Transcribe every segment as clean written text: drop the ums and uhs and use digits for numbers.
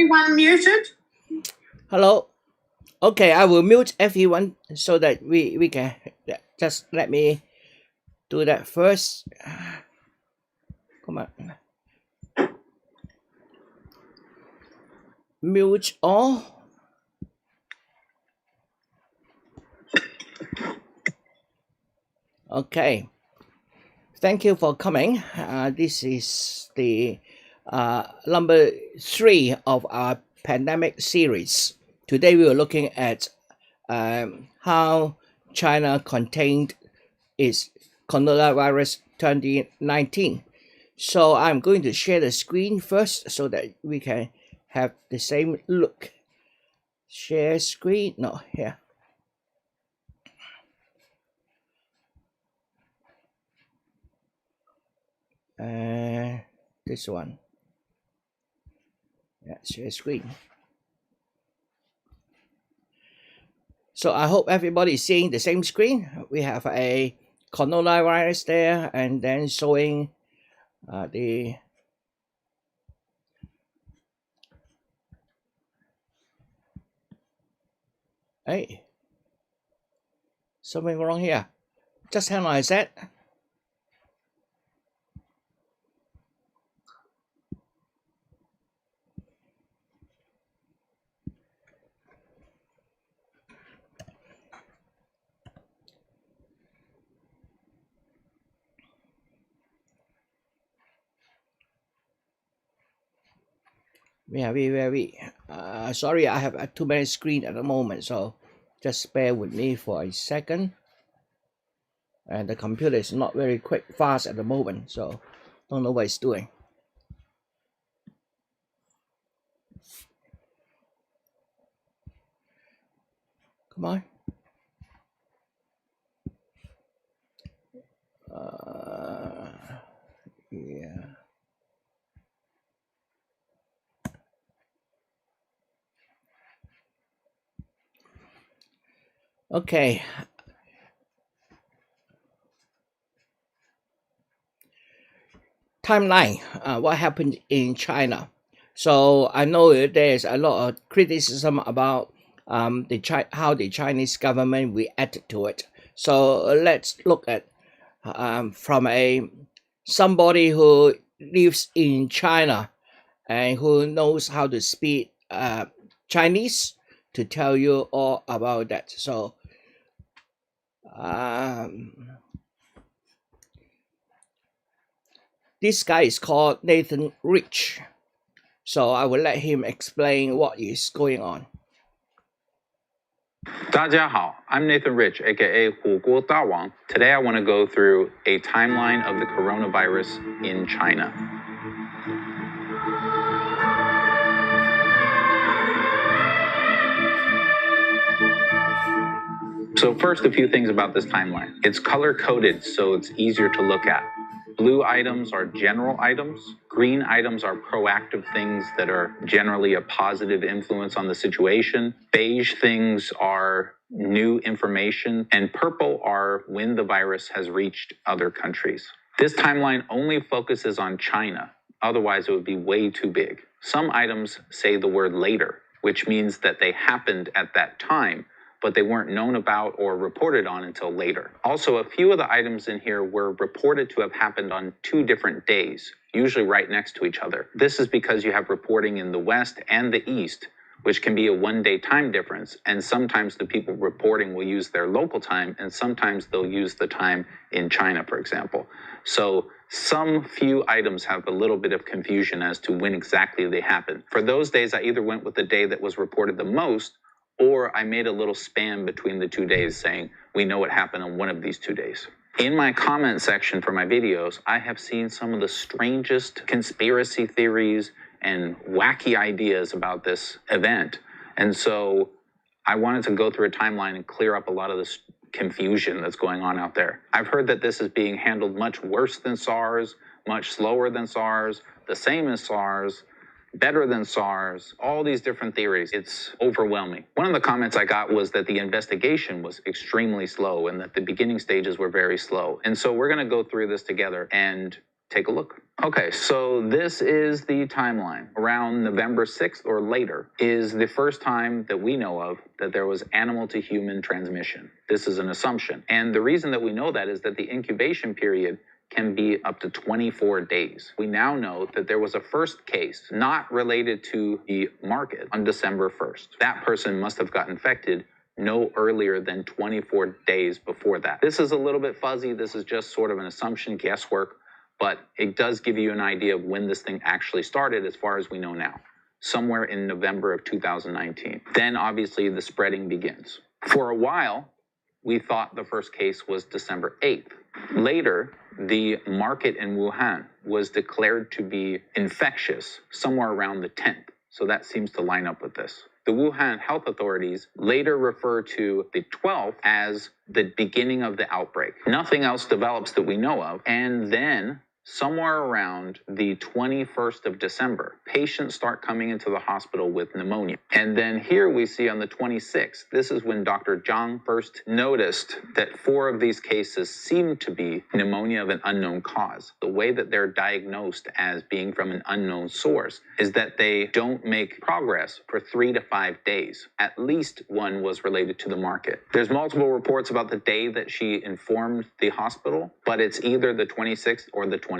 everyone muted? Hello. Okay, I will mute everyone so that we can just let me do that first. Come on. Mute all. Okay. Thank you for coming. This is the number 3 of our pandemic series. Today we are looking at how China contained its coronavirus 2019. So I'm going to share the screen first so that we can have the same look. Share screen, no, here. This one. Yeah, share screen. So I hope everybody is seeing the same screen. We have a coronavirus there and then showing the hey, something wrong here. Just hang on a sec. Very sorry, I have too many screens at the moment, so just bear with me for a second. And the computer is not very fast at the moment, so don't know what it's doing. Come on. Yeah. Okay. Timeline. What happened in China? So I know there's a lot of criticism about how the Chinese government reacted to it. So let's look at from somebody who lives in China and who knows how to speak Chinese to tell you all about that. So this guy is called Nathan Rich. So I will let him explain what is going on. 大家好, I'm Nathan Rich, aka 火锅大王. Today I want to go through a timeline of the coronavirus in China. So first, a few things about this timeline. It's color-coded, so it's easier to look at. Blue items are general items. Green items are proactive things that are generally a positive influence on the situation. Beige things are new information. And purple are when the virus has reached other countries. This timeline only focuses on China. Otherwise, it would be way too big. Some items say the word later, which means that they happened at that time, but they weren't known about or reported on until later. Also, a few of the items in here were reported to have happened on 2 different days, usually right next to each other. This is because you have reporting in the West and the East, which can be a 1-day time difference, and sometimes the people reporting will use their local time, and sometimes they'll use the time in China, for example. So some few items have a little bit of confusion as to when exactly they happened. For those days, I either went with the day that was reported the most, or I made a little span between the 2 days saying, we know what happened on one of these 2 days. In my comment section for my videos, I have seen some of the strangest conspiracy theories and wacky ideas about this event. And so I wanted to go through a timeline and clear up a lot of this confusion that's going on out there. I've heard that this is being handled much worse than SARS, much slower than SARS, the same as SARS, better than SARS, all these different theories. It's overwhelming. One of the comments I got was that the investigation was extremely slow and that the beginning stages were very slow. And so we're going to go through this together and take a look. Okay, so this is the timeline. Around November 6th or later is the first time that we know of that there was animal to human transmission. This is an assumption. And the reason that we know that is that the incubation period can be up to 24 days. We now know that there was a first case not related to the market on December 1st. That person must have got infected no earlier than 24 days before that. This is a little bit fuzzy. This is just sort of an assumption, guesswork, but it does give you an idea of when this thing actually started as far as we know now, somewhere in November of 2019. Then obviously the spreading begins. For a while, we thought the first case was December 8th. Later, the market in Wuhan was declared to be infectious somewhere around the 10th. So that seems to line up with this. The Wuhan health authorities later refer to the 12th as the beginning of the outbreak. Nothing else develops that we know of. And then somewhere around the 21st of December, patients start coming into the hospital with pneumonia. And then here we see on the 26th, this is when Dr. Zhang first noticed that 4 of these cases seemed to be pneumonia of an unknown cause. The way that they're diagnosed as being from an unknown source is that they don't make progress for 3 to 5 days. At least one was related to the market. There's multiple reports about the day that she informed the hospital, but it's either the 26th or the 27th.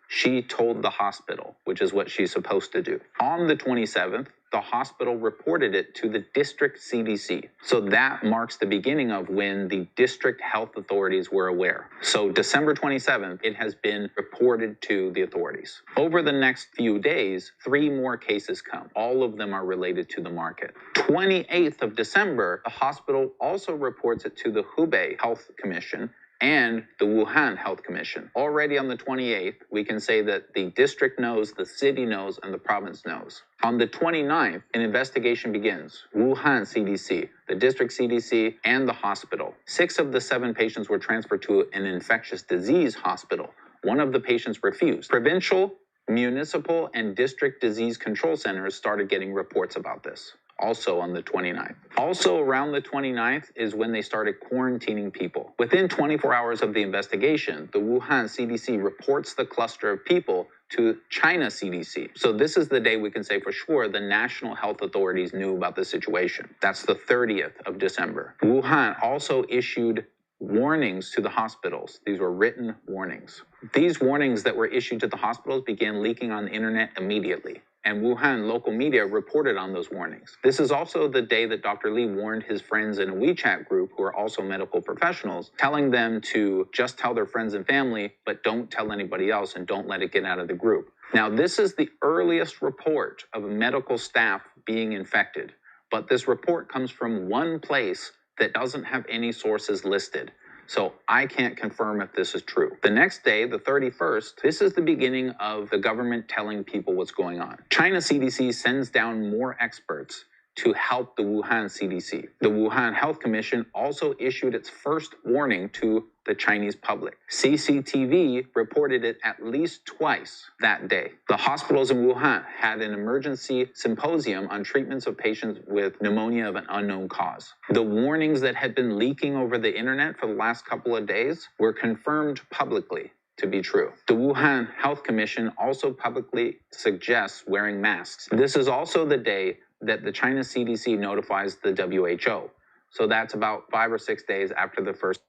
She told the hospital, which is what she's supposed to do. On the 27th, the hospital reported it to the district CDC. So that marks the beginning of when the district health authorities were aware. So December 27th, it has been reported to the authorities. Over the next few days, 3 more cases come. All of them are related to the market. 28th of December, the hospital also reports it to the Hubei Health Commission and the Wuhan Health Commission. Already on the 28th, we can say that the district knows, the city knows, and the province knows. On the 29th, an investigation begins. Wuhan CDC, the district CDC, and the hospital. 6 of the 7 patients were transferred to an infectious disease hospital. 1 of the patients refused. Provincial, municipal, and district disease control centers started getting reports about this. Also on the 29th. Also around the 29th is when they started quarantining people. Within 24 hours of the investigation, the Wuhan CDC reports the cluster of people to China CDC. So this is the day we can say for sure the national health authorities knew about the situation. That's the 30th of December. Wuhan also issued warnings to the hospitals. These were written warnings. These warnings that were issued to the hospitals began leaking on the internet immediately. And Wuhan local media reported on those warnings. This is also the day that Dr. Li warned his friends in a WeChat group who are also medical professionals, telling them to just tell their friends and family, but don't tell anybody else and don't let it get out of the group. Now, this is the earliest report of medical staff being infected, but this report comes from one place that doesn't have any sources listed. So I can't confirm if this is true. The next day, the 31st, this is the beginning of the government telling people what's going on. China CDC sends down more experts to help the Wuhan CDC. The Wuhan Health Commission also issued its first warning to the Chinese public. CCTV reported it at least twice that day. The hospitals in Wuhan had an emergency symposium on treatments of patients with pneumonia of an unknown cause. The warnings that had been leaking over the internet for the last couple of days were confirmed publicly to be true. The Wuhan Health Commission also publicly suggests wearing masks. This is also the day that the China CDC notifies the WHO. So that's about 5 or 6 days after the first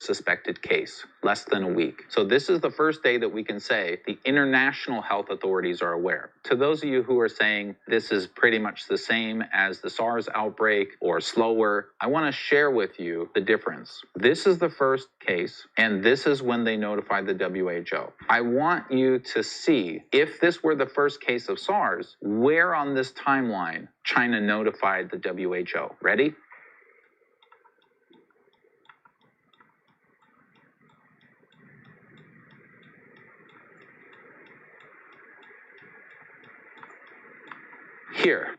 suspected case, less than a week. So this is the first day that we can say the international health authorities are aware. To those of you who are saying this is pretty much the same as the SARS outbreak or slower, I want to share with you the difference. This is the first case, and this is when they notified the WHO. I want you to see, if this were the first case of SARS, where on this timeline China notified the WHO. Ready? Here,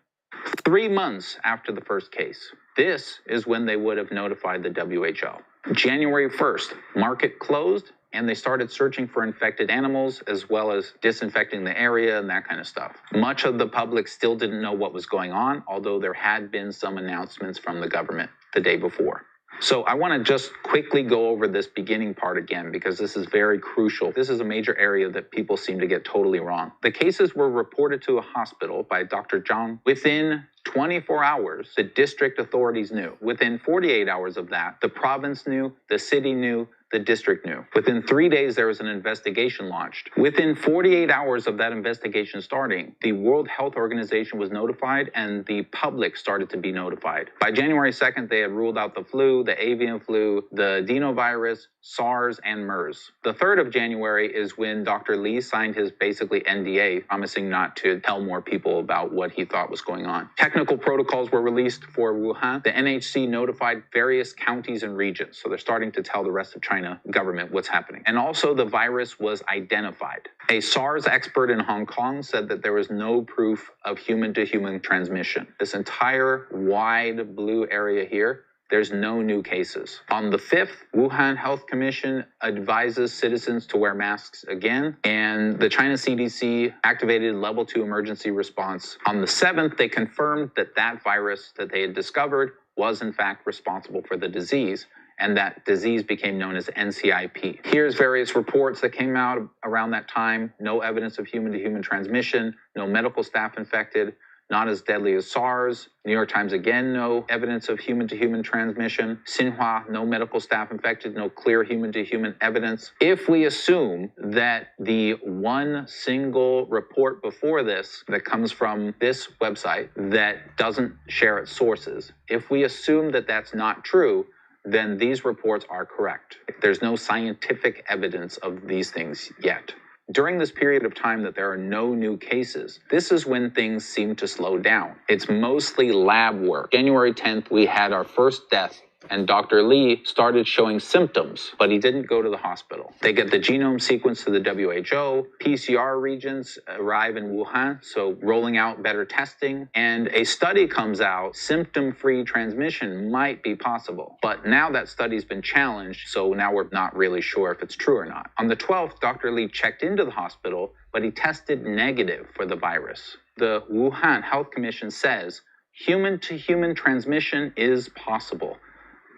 3 months after the first case. This is when they would have notified the WHO. January 1st, market closed, and they started searching for infected animals as well as disinfecting the area and that kind of stuff. Much of the public still didn't know what was going on, although there had been some announcements from the government the day before. So I want to just quickly go over this beginning part again, because this is very crucial. This is a major area that people seem to get totally wrong. The cases were reported to a hospital by Dr. Zhang. Within 24 hours, the district authorities knew. Within 48 hours of that, the province knew, the city knew, the district knew. Within 3 days, there was an investigation launched. Within 48 hours of that investigation starting, the World Health Organization was notified and the public started to be notified. By January 2nd, they had ruled out the flu, the avian flu, the adenovirus, SARS, and MERS. The 3rd of January is when Dr. Li signed his basically NDA, promising not to tell more people about what he thought was going on. Technical protocols were released for Wuhan. The NHC notified various counties and regions, so they're starting to tell the rest of China government what's happening. And also the virus was identified. A SARS expert in Hong Kong said that there was no proof of human-to-human transmission. This entire wide blue area here, there's no new cases. On the 5th, Wuhan Health Commission advises citizens to wear masks again, and the China CDC activated level 2 emergency response. On the 7th, they confirmed that that virus that they had discovered was in fact responsible for the disease, and that disease became known as NCIP. Here's various reports that came out around that time. No evidence of human-to-human transmission, no medical staff infected, not as deadly as SARS. New York Times again, no evidence of human-to-human transmission. Xinhua, no medical staff infected, no clear human-to-human evidence. If we assume that the one single report before this that comes from this website that doesn't share its sources, if we assume that that's not true, then these reports are correct. There's no scientific evidence of these things yet. During this period of time that there are no new cases, this is when things seem to slow down. It's mostly lab work. January 10th, we had our first death, and Dr. Li started showing symptoms, but he didn't go to the hospital. They get the genome sequence to the WHO, PCR regions arrive in Wuhan, so rolling out better testing, and a study comes out, symptom-free transmission might be possible. But now that study's been challenged, so now we're not really sure if it's true or not. On the 12th, Dr. Li checked into the hospital, but he tested negative for the virus. The Wuhan Health Commission says human-to-human transmission is possible.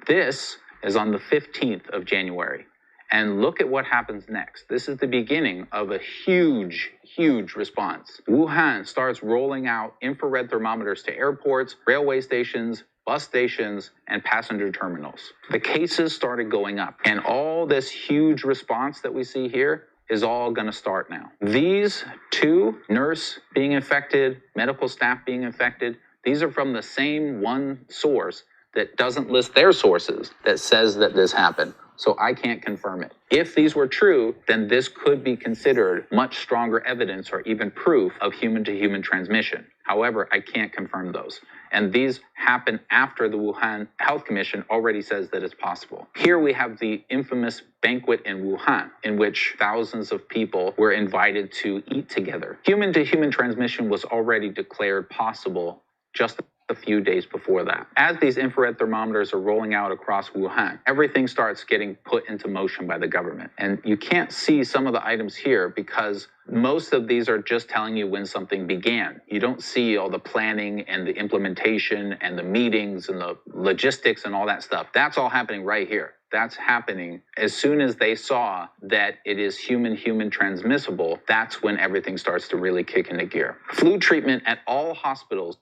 This is on the 15th of January. And look at what happens next. This is the beginning of a huge, huge response. Wuhan starts rolling out infrared thermometers to airports, railway stations, bus stations, and passenger terminals. The cases started going up. And all this huge response that we see here is all going to start now. These two, nurse being infected, medical staff being infected, these are from the same one source that doesn't list their sources that says that this happened. So I can't confirm it. If these were true, then this could be considered much stronger evidence or even proof of human-to-human transmission. However, I can't confirm those. And these happen after the Wuhan Health Commission already says that it's possible. Here we have the infamous banquet in Wuhan, in which thousands of people were invited to eat together. Human-to-human transmission was already declared possible just a few days before that. As these infrared thermometers are rolling out across Wuhan, everything starts getting put into motion by the government. And you can't see some of the items here because most of these are just telling you when something began. You don't see all the planning and the implementation and the meetings and the logistics and all that stuff. That's all happening right here. That's happening as soon as they saw that it is human-human transmissible. That's when everything starts to really kick into gear. Flu treatment at all hospitals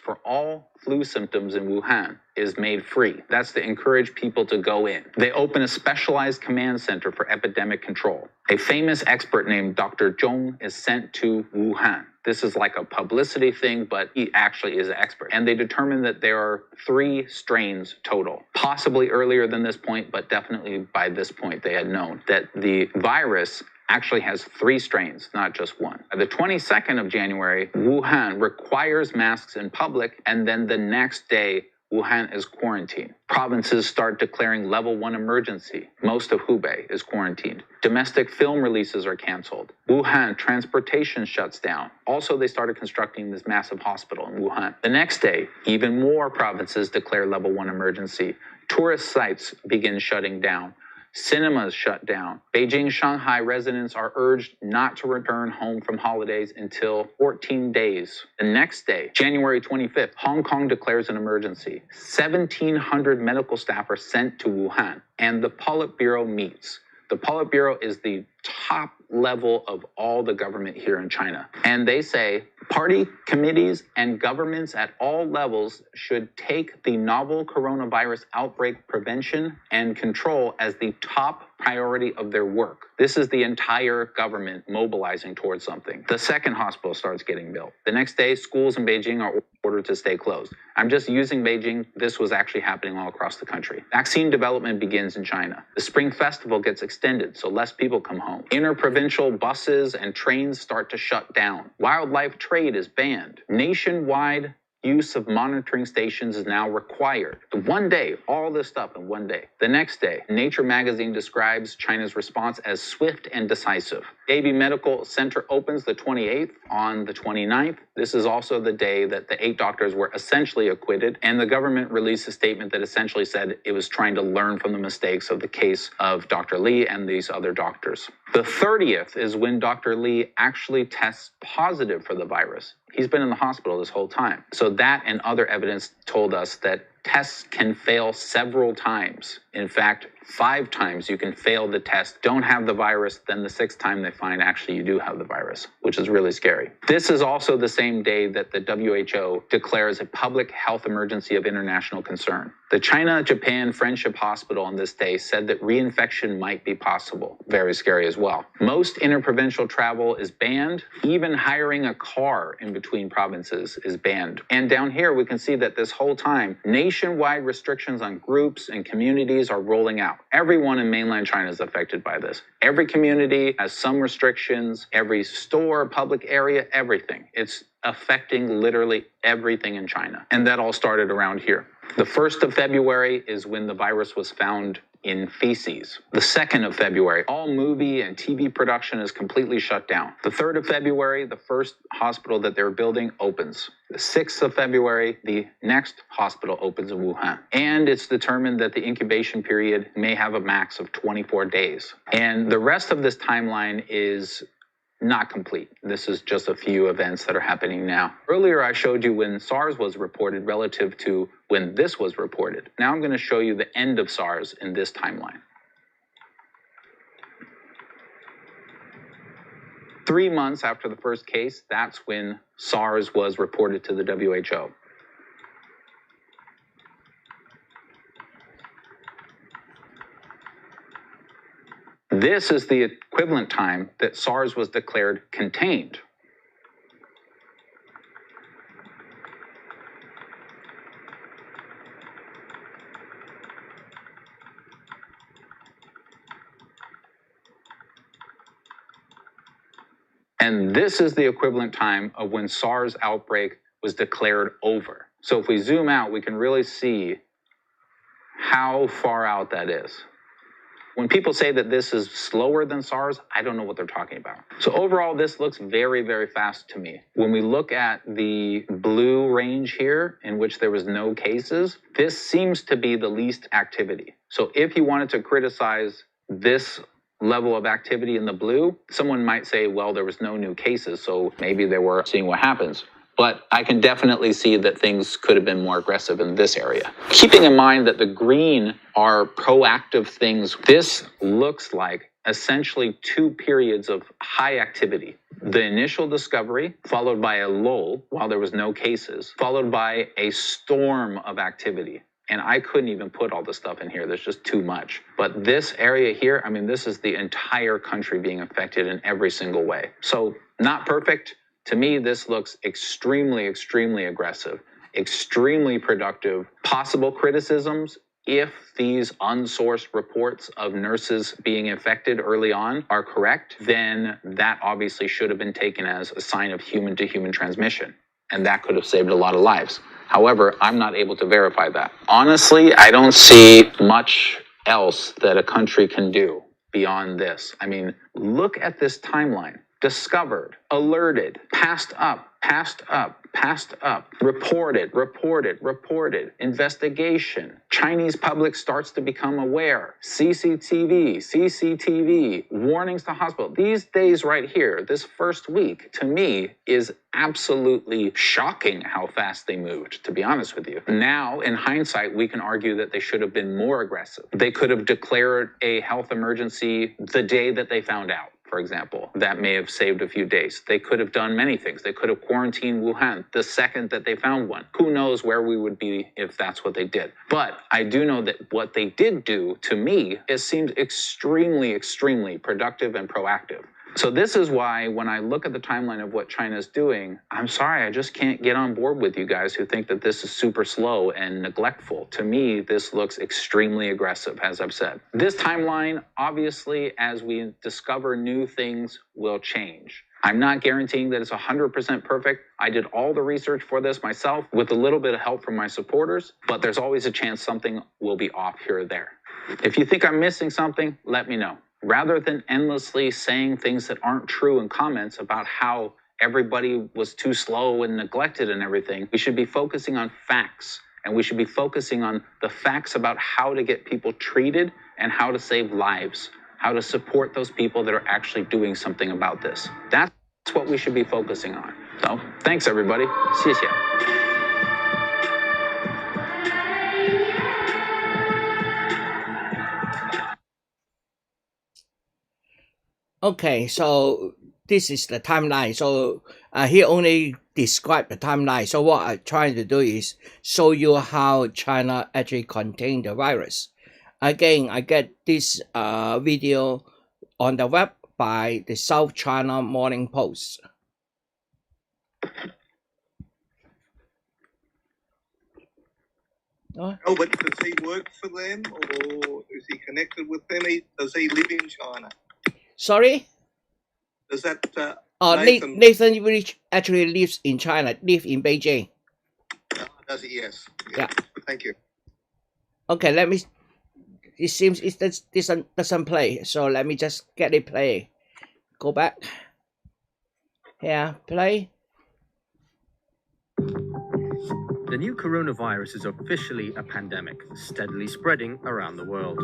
for all flu symptoms in Wuhan is made free. That's to encourage people to go in. They open a specialized command center for epidemic control. A famous expert named Dr. Zhong is sent to Wuhan. This is like a publicity thing, but he actually is an expert. And they determined that there are 3 strains total. Possibly earlier than this point, but definitely by this point they had known that the virus actually has 3 strains, not just one. The 22nd of January, Wuhan requires masks in public, and then the next day, Wuhan is quarantined. Provinces start declaring level 1 emergency. Most of Hubei is quarantined. Domestic film releases are canceled. Wuhan transportation shuts down. Also, they started constructing this massive hospital in Wuhan. The next day, even more provinces declare level 1 emergency. Tourist sites begin shutting down. Cinemas shut down. Beijing, Shanghai residents are urged not to return home from holidays until 14 days. The next day, January 25th, Hong Kong declares an emergency. 1,700 medical staff are sent to Wuhan, and the Politburo meets. The Politburo is the top level of all the government here in China. And they say party committees and governments at all levels should take the novel coronavirus outbreak prevention and control as the top priority of their work. This is the entire government mobilizing towards something. The second hospital starts getting built. The next day, schools in Beijing are ordered to stay closed. I'm just using Beijing. This was actually happening all across the country. Vaccine development begins in China. The Spring Festival gets extended, so less people come home. Interprovincial buses and trains start to shut down. Wildlife trade is banned. Nationwide use of monitoring stations is now required. One day, all this stuff in one day. The next day, Nature magazine describes China's response as swift and decisive. AB Medical Center opens the 28th. On the 29th, this is also the day that the 8 doctors were essentially acquitted, and the government released a statement that essentially said it was trying to learn from the mistakes of the case of Dr. Li and these other doctors. The 30th is when Dr. Li actually tests positive for the virus. He's been in the hospital this whole time. So that and other evidence told us that tests can fail several times. In fact, 5 times you can fail the test, don't have the virus, then the 6th time they find actually you do have the virus, which is really scary. This is also the same day that the WHO declares a public health emergency of international concern. The China-Japan Friendship Hospital on this day said that reinfection might be possible. Very scary as well. Most interprovincial travel is banned. Even hiring a car in between provinces is banned. And down here we can see that this whole time, nationwide restrictions on groups and communities are rolling out. Everyone in mainland China is affected by this. Every community has some restrictions, every store, public area, everything. It's affecting literally everything in China. And that all started around here. The 1st of February is when the virus was found in feces. The 2nd of February, all movie and TV production is completely shut down. The 3rd of February, the first hospital that they're building opens. The 6th of February, the next hospital opens in Wuhan. And it's determined that the incubation period may have a max of 24 days. And the rest of this timeline is not complete. This is just a few events that are happening now. Earlier, I showed you when SARS was reported relative to when this was reported. Now I'm going to show you the end of SARS in this timeline. 3 months after the first case, that's when SARS was reported to the WHO. This is the equivalent time that SARS was declared contained. And this is the equivalent time of when SARS outbreak was declared over. So if we zoom out, we can really see how far out that is. When people say that this is slower than SARS, I don't know what they're talking about. So overall, this looks very, very fast to me. When we look at the blue range here, in which there was no cases, this seems to be the least activity. So if you wanted to criticize this level of activity in the blue, someone might say, well, there was no new cases, so maybe they were seeing what happens. But I can definitely see that things could have been more aggressive in this area. Keeping in mind that the green are proactive things, this looks like essentially 2 periods of high activity. The initial discovery, followed by a lull while there was no cases, followed by a storm of activity. And I couldn't even put all the stuff in here. There's just too much. But this area here, I mean, this is the entire country being affected in every single way. So not perfect. To me, this looks extremely, extremely aggressive, extremely productive. Possible criticisms, if these unsourced reports of nurses being infected early on are correct, then that obviously should have been taken as a sign of human-to-human transmission. And that could have saved a lot of lives. However, I'm not able to verify that. Honestly, I don't see much else that a country can do beyond this. I mean, look at this timeline. Discovered, alerted, passed up, Passed up, reported, investigation. Chinese public starts to become aware. CCTV, warnings to hospital. These days right here, this first week, to me, is absolutely shocking how fast they moved, to be honest with you. Now, in hindsight, we can argue that they should have been more aggressive. They could have declared a health emergency the day that they found out. For example, that may have saved a few days. They could have done many things. They could have quarantined Wuhan the second that they found one. Who knows where we would be if that's what they did. But I do know that what they did do, to me, it seemed extremely, extremely productive and proactive. So this is why when I look at the timeline of what China's doing, I'm sorry, I just can't get on board with you guys who think that this is super slow and neglectful. To me, this looks extremely aggressive, as I've said. This timeline, obviously, as we discover new things, will change. I'm not guaranteeing that it's 100% perfect. I did all the research for this myself with a little bit of help from my supporters, but there's always a chance something will be off here or there. If you think I'm missing something, let me know. Rather than endlessly saying things that aren't true in comments about how everybody was too slow and neglected and everything, we should be focusing on facts. And we should be focusing on the facts about how to get people treated and how to save lives, how to support those people that are actually doing something about this. That's what we should be focusing on. So, thanks everybody. 谢谢. Okay, so this is the timeline. So he only described the timeline. So what I'm trying to do is show you how China actually contained the virus. Again, I get this video on the web by the South China Morning Post. Oh, but does he work for them or is he connected with them? Does he live in China? Sorry? Does that Nathan Rich actually lives in China, lives in Beijing. Does he? Yes. Yeah. Thank you. Okay, let me. It seems it doesn't play, so let me just get it play. Go back. Here, play. The new coronavirus is officially a pandemic, steadily spreading around the world.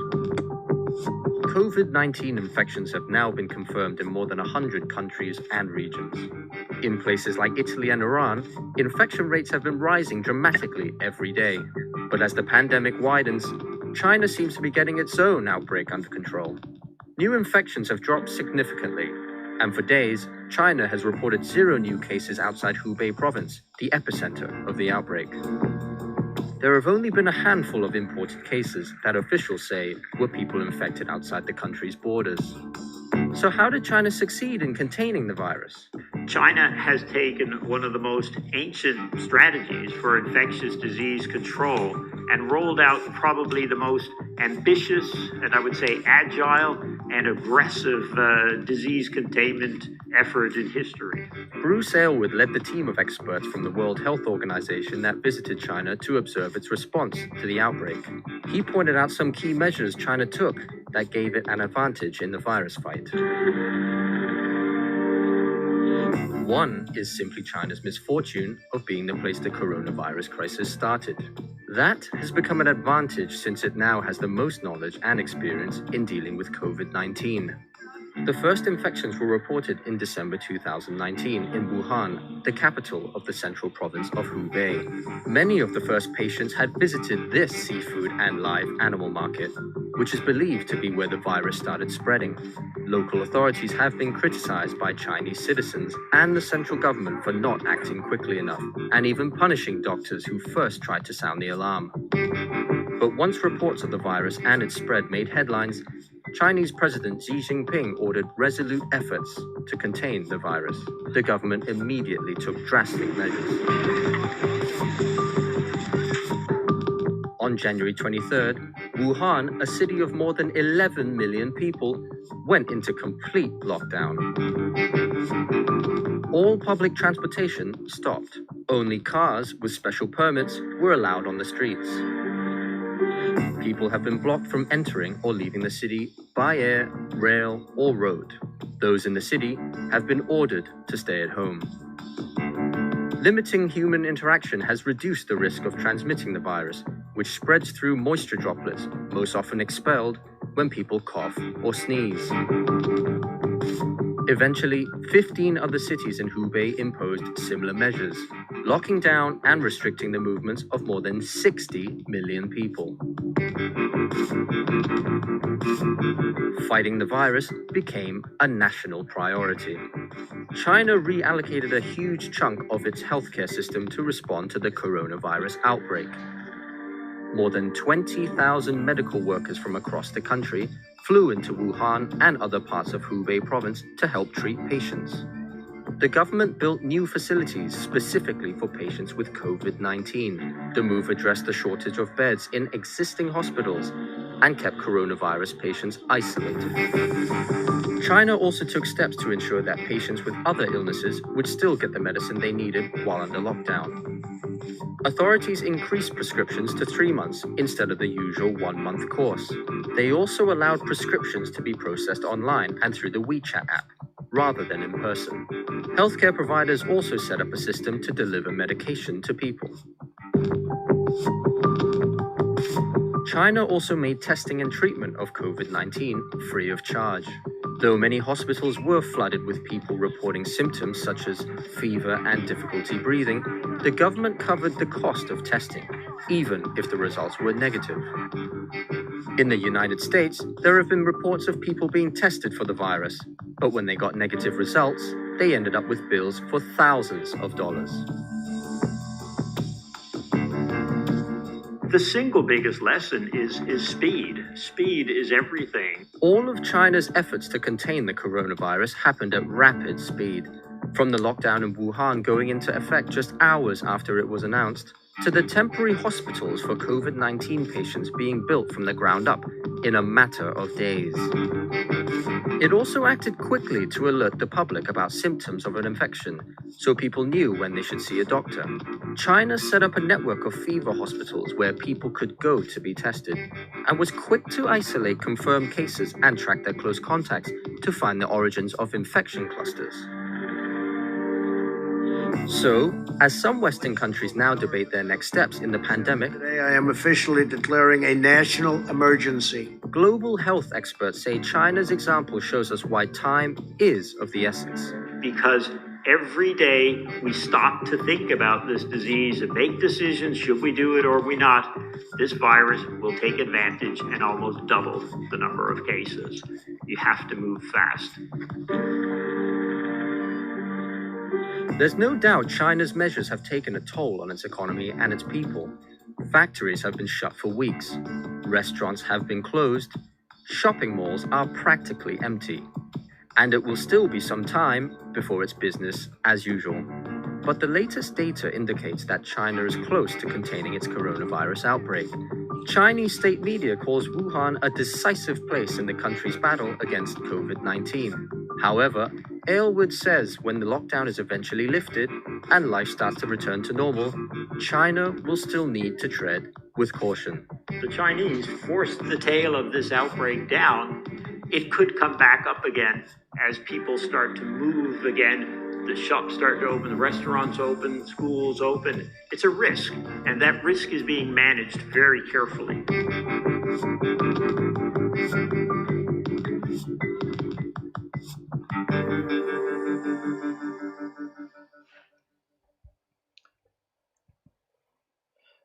Covid-19 infections have now been confirmed in more than 100 countries and regions. In places like Italy and Iran, infection rates have been rising dramatically every day. But as the pandemic widens, China seems to be getting its own outbreak under control. New infections have dropped significantly, and for days, China has reported 0 new cases outside Hubei province, the epicenter of the outbreak. There have only been a handful of imported cases that officials say were people infected outside the country's borders. So how did China succeed in containing the virus? China has taken one of the most ancient strategies for infectious disease control and rolled out probably the most ambitious and I would say agile and aggressive disease containment effort in history. Bruce Aylward led the team of experts from the World Health Organization that visited China to observe its response to the outbreak. He pointed out some key measures China took that gave it an advantage in the virus fight. One is simply China's misfortune of being the place the coronavirus crisis started. That has become an advantage since it now has the most knowledge and experience in dealing with COVID-19. The first infections were reported in December 2019 in Wuhan, the capital of the central province of Hubei. Many of the first patients had visited this seafood and live animal market, which is believed to be where the virus started spreading. Local authorities have been criticized by Chinese citizens and the central government for not acting quickly enough, and even punishing doctors who first tried to sound the alarm. But once reports of the virus and its spread made headlines, Chinese President Xi Jinping ordered resolute efforts to contain the virus. The government immediately took drastic measures. On January 23rd, Wuhan, a city of more than 11 million people, went into complete lockdown. All public transportation stopped. Only cars with special permits were allowed on the streets. People have been blocked from entering or leaving the city by air, rail, or road. Those in the city have been ordered to stay at home. Limiting human interaction has reduced the risk of transmitting the virus, which spreads through moisture droplets, most often expelled when people cough or sneeze. Eventually, 15 other cities in Hubei imposed similar measures, locking down and restricting the movements of more than 60 million people. Fighting the virus became a national priority. China reallocated a huge chunk of its healthcare system to respond to the coronavirus outbreak. More than 20,000 medical workers from across the country flew into Wuhan and other parts of Hubei province to help treat patients. The government built new facilities specifically for patients with COVID-19. The move addressed the shortage of beds in existing hospitals and kept coronavirus patients isolated. China also took steps to ensure that patients with other illnesses would still get the medicine they needed while under lockdown. Authorities increased prescriptions to 3 months instead of the usual 1-month course. They also allowed prescriptions to be processed online and through the WeChat app, rather than in person. Healthcare providers also set up a system to deliver medication to people. China also made testing and treatment of COVID-19 free of charge. Though many hospitals were flooded with people reporting symptoms such as fever and difficulty breathing, the government covered the cost of testing, even if the results were negative. In the United States, there have been reports of people being tested for the virus, but when they got negative results, they ended up with bills for thousands of dollars. The single biggest lesson is speed. Speed is everything. All of China's efforts to contain the coronavirus happened at rapid speed. From the lockdown in Wuhan going into effect just hours after it was announced, to the temporary hospitals for COVID-19 patients being built from the ground up in a matter of days. It also acted quickly to alert the public about symptoms of an infection, so people knew when they should see a doctor. China set up a network of fever hospitals where people could go to be tested, and was quick to isolate confirmed cases and track their close contacts to find the origins of infection clusters. So, as some Western countries now debate their next steps in the pandemic, today I am officially declaring a national emergency. Global health experts say China's example shows us why time is of the essence. Because every day we stop to think about this disease and make decisions, should we do it or we not, this virus will take advantage and almost double the number of cases. You have to move fast. There's no doubt China's measures have taken a toll on its economy and its people. Factories have been shut for weeks. Restaurants have been closed. Shopping malls are practically empty. And it will still be some time before it's business as usual. But the latest data indicates that China is close to containing its coronavirus outbreak. Chinese state media calls Wuhan a decisive place in the country's battle against COVID-19. However, Aylward says when the lockdown is eventually lifted and life starts to return to normal, China will still need to tread with caution. The Chinese forced the tail of this outbreak down. It could come back up again as people start to move again. The shops start to open, the restaurants open, schools open. It's a risk, and that risk is being managed very carefully.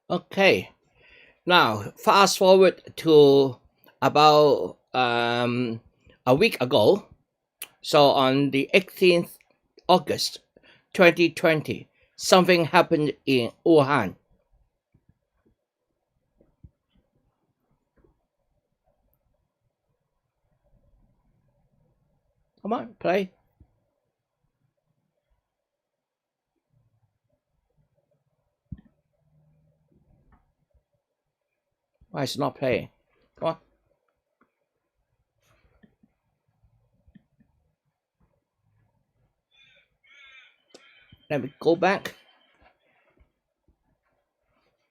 Okay, now fast forward to about a week ago. So on the 18th August 2020, something happened in Wuhan. Come on, play. Why it's not playing? Come on. Let me go back.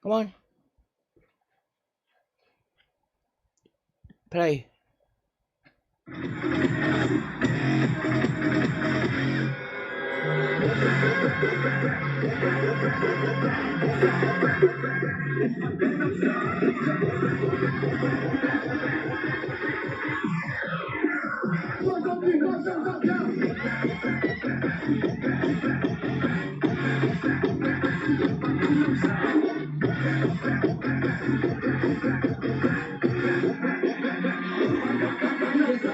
Come on. Play.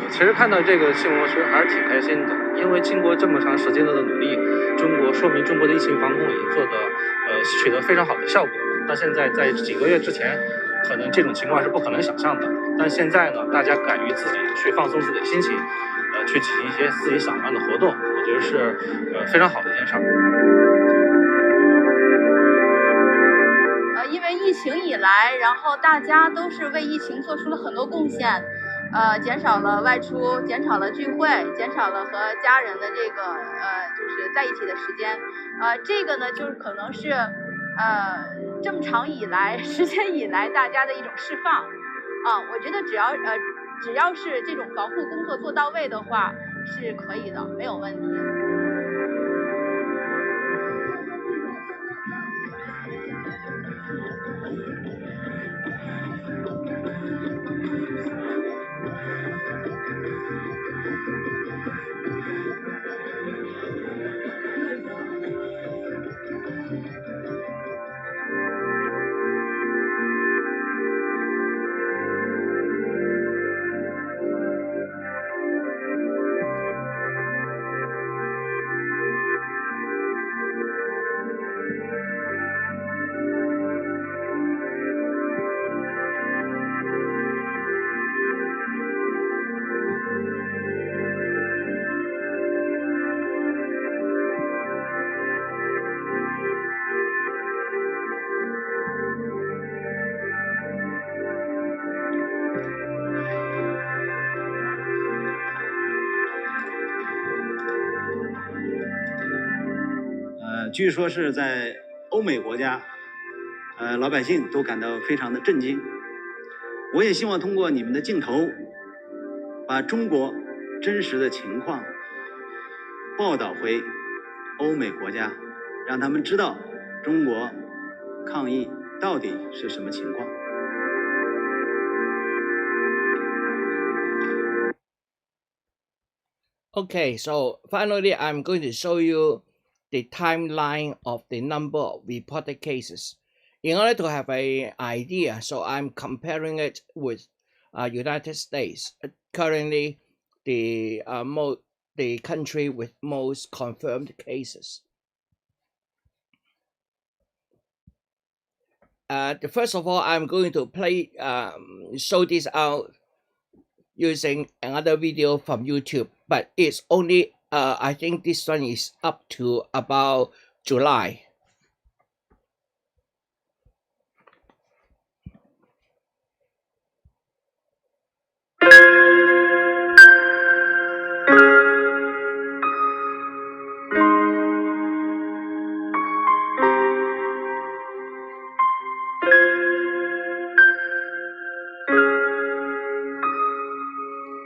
其实看到这个新闻，我其实还是挺开心的，因为经过这么长时间的努力，说明中国的疫情防控已经取得非常好的效果。那现在在几个月之前，可能这种情况是不可能想象的，但现在呢，大家敢于自己去放松自己的心情，去进行一些自己想干的活动，我觉得是非常好的一件事儿。因为疫情以来，然后大家都是为疫情做出了很多贡献，减少了外出，减少了聚会，减少了和家人的这个就是在一起的时间，这个呢就是可能是这么长时间以来大家的一种释放，我觉得只要是这种防护工作做到位的话是可以的，没有问题。据说是在欧美国家，老百姓都感到非常的震惊。我也希望通过你们的镜头，把中国真实的情况报道回欧美国家，让他们知道中国抗疫到底是什么情况。Okay, so finally, I'm going to show you the timeline of the number of reported cases. In order to have an idea, so I'm comparing it with United States. Currently, the country with most confirmed cases. First of all, I'm going to show this out using another video from YouTube, but it's only I think this one is up to about July.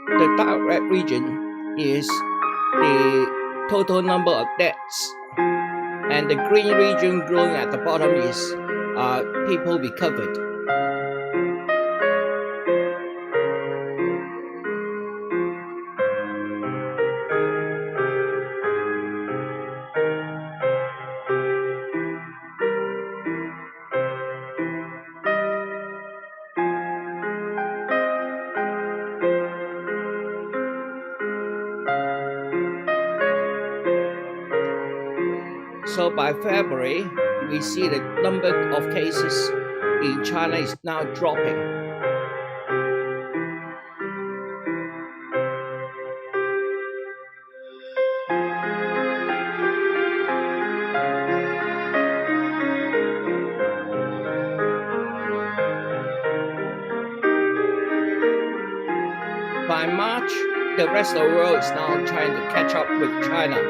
The dark red region is the total number of deaths, and the green region glowing at the bottom is people recovered. So by February, we see the number of cases in China is now dropping. By March, the rest of the world is now trying to catch up with China.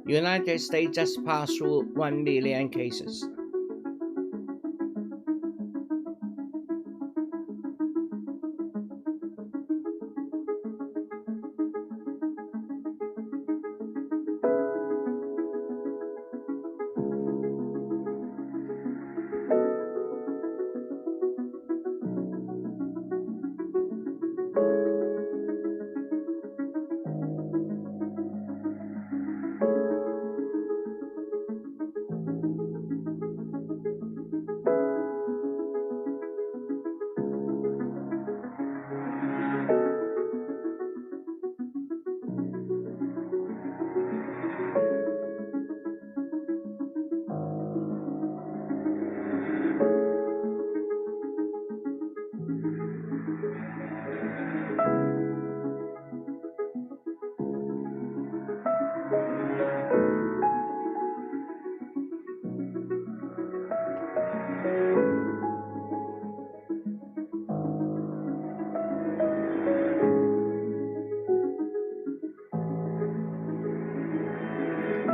United States just passed through 1 million cases.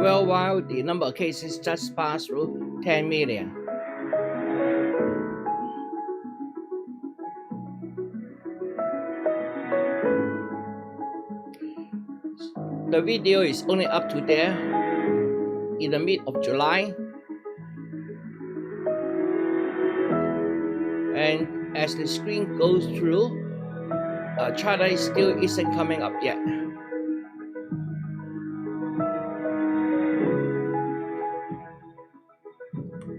Worldwide, the number of cases just passed through 10 million. The video is only up to there in the mid of July. And as the screen goes through, China still isn't coming up yet.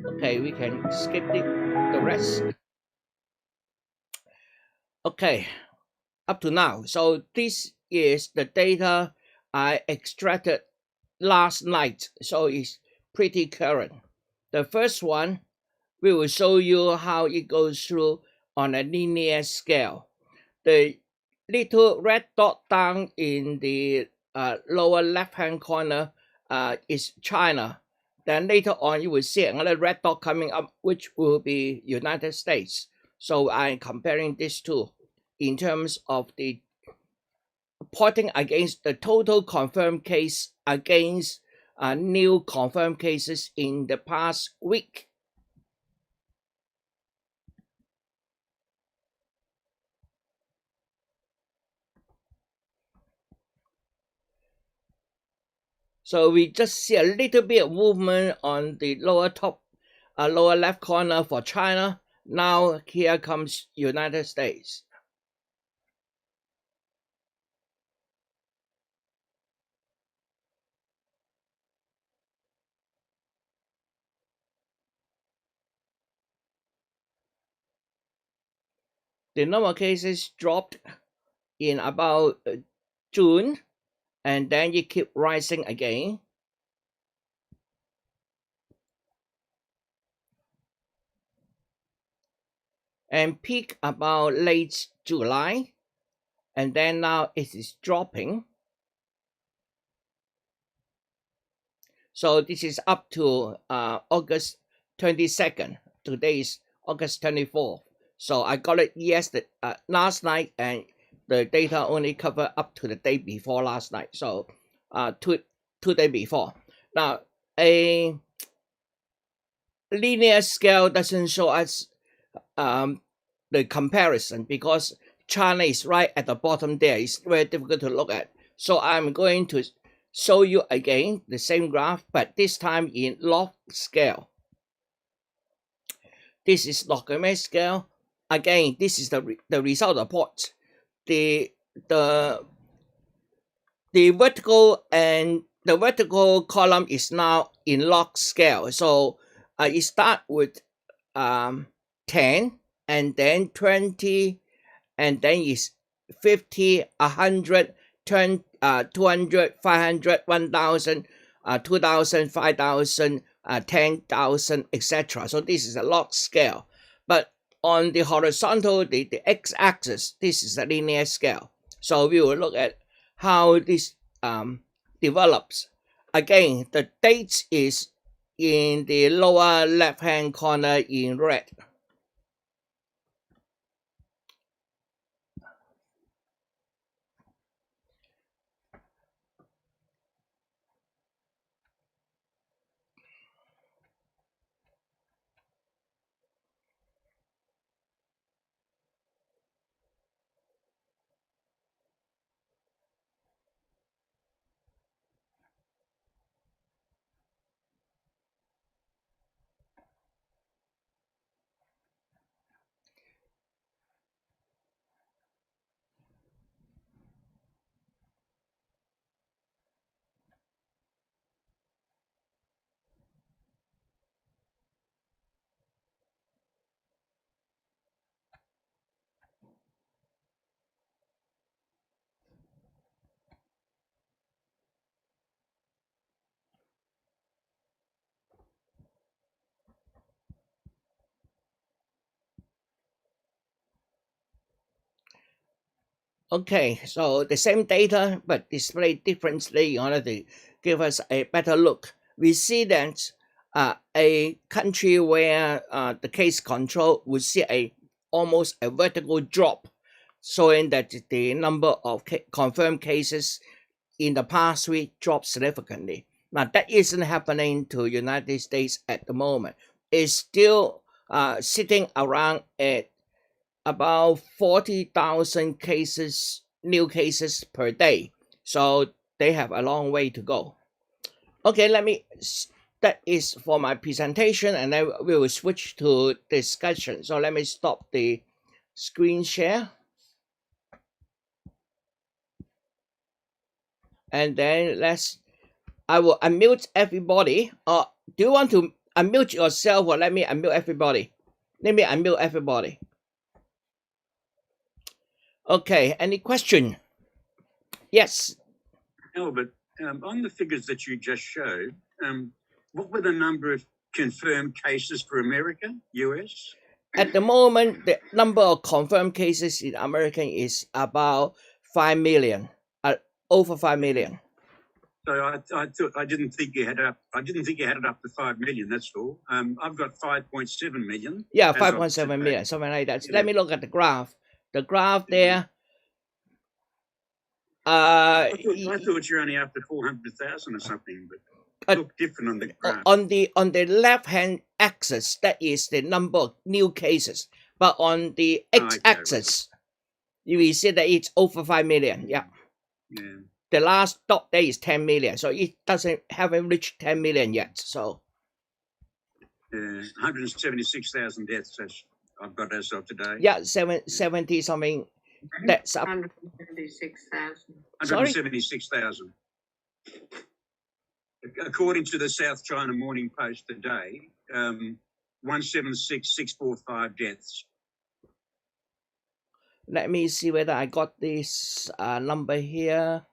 Okay, we can skip the rest. Okay, up to now. So this is the data I extracted last night. So it's pretty current. The first one, we will show you how it goes through on a linear scale. The little red dot down in the lower left-hand corner is China. Then later on, you will see another red dot coming up, which will be United States. So I'm comparing these two in terms of the plotting against the total confirmed case against new confirmed cases in the past week. So we just see a little bit of movement on the lower left corner for China. Now here comes United States. The number of cases dropped in about June, and then it keep rising again. And peak about late July, and then now it is dropping. So this is up to August 22nd. Today is August 24th. So I got it last night, and the data only cover up to the day before last night. So two days before. Now a linear scale doesn't show us the comparison because China is right at the bottom there. It's very difficult to look at. So I'm going to show you again the same graph, but this time in log scale. This is logarithmic scale. Again, this is the result of plot. The vertical column is now in log scale. So it start with 10, and then 20, and then it's 50, 100, 200, 500, 1,000, 2,000, 5,000, 10,000, etc. So this is a log scale. But on the horizontal, the x-axis, this is a linear scale. So we will look at how this develops. Again, the date is in the lower left-hand corner in red. Okay, so the same data but displayed differently in order to give us a better look. We see that a country where the case control would see almost a vertical drop, showing that the number of confirmed cases in the past week dropped significantly. Now that isn't happening to United States at the moment. It's still sitting around at about 40,000 cases, new cases per day. So they have a long way to go. Okay, that is for my presentation, and then we will switch to discussion. So let me stop the screen share. And then I will unmute everybody. Do you want to unmute yourself or let me unmute everybody? Let me unmute everybody. Okay, any question? Yes. Albert, on the figures that you just showed, what were the number of confirmed cases for America, US? At the moment, the number of confirmed cases in America is about 5 million, over 5 million. So I didn't think you had it up. I didn't think you had it up to 5 million. That's all. I've got 5.7 million. Yeah, 5.7 million, something like that. Yeah. Let me look at the graph. The graph there. I thought you're only up to 400,000 or something, but look different on the graph. On the left hand axis, that is the number of new cases, but on the x-axis, you will see that it's over 5 million. Yeah. The last dot there is 10 million, so it haven't reached 10 million yet. So 176,000 deaths I've got as of today. Yeah, 70 something. That's up. 176,000. 176,000. According to the South China Morning Post today, 176,645 deaths. Let me see whether I got this number here.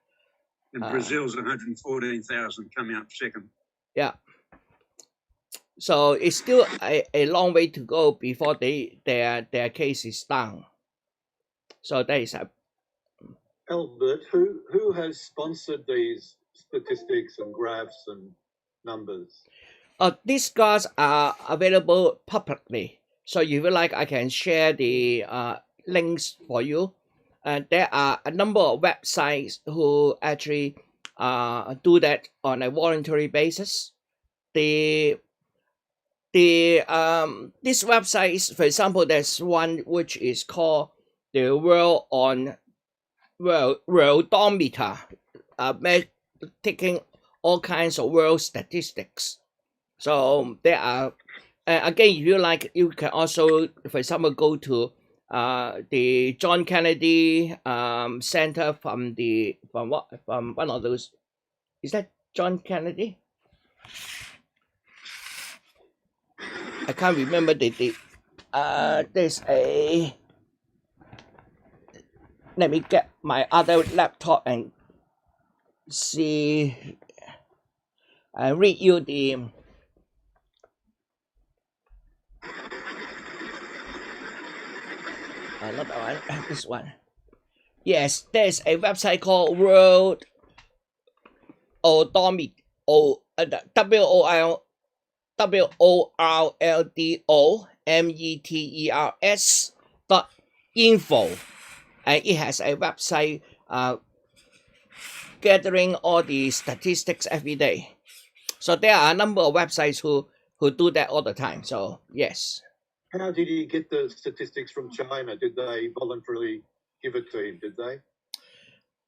And Brazil's 114,000 coming up second. Yeah. So it's still a long way to go before their case is down. So that is Albert, who has sponsored these statistics and graphs and numbers? These graphs are available publicly. So if you like, I can share the links for you. There are a number of websites who actually do that on a voluntary basis. These websites, for example, there's one which is called the Worldometer, taking all kinds of world statistics. So there are, again, if you like, you can also, for example, go to the John Kennedy Center from one of those. Is that John Kennedy? I can't remember there's a. Let me get my other laptop and see. I read you the. Not that one. This one. Yes, there's a website called World Odometer. WORLDOMETERS.info, and it has a website gathering all the statistics every day. So there are a number of websites who do that all the time. So yes. How did he get the statistics from China? Did they voluntarily give it to him? Did they?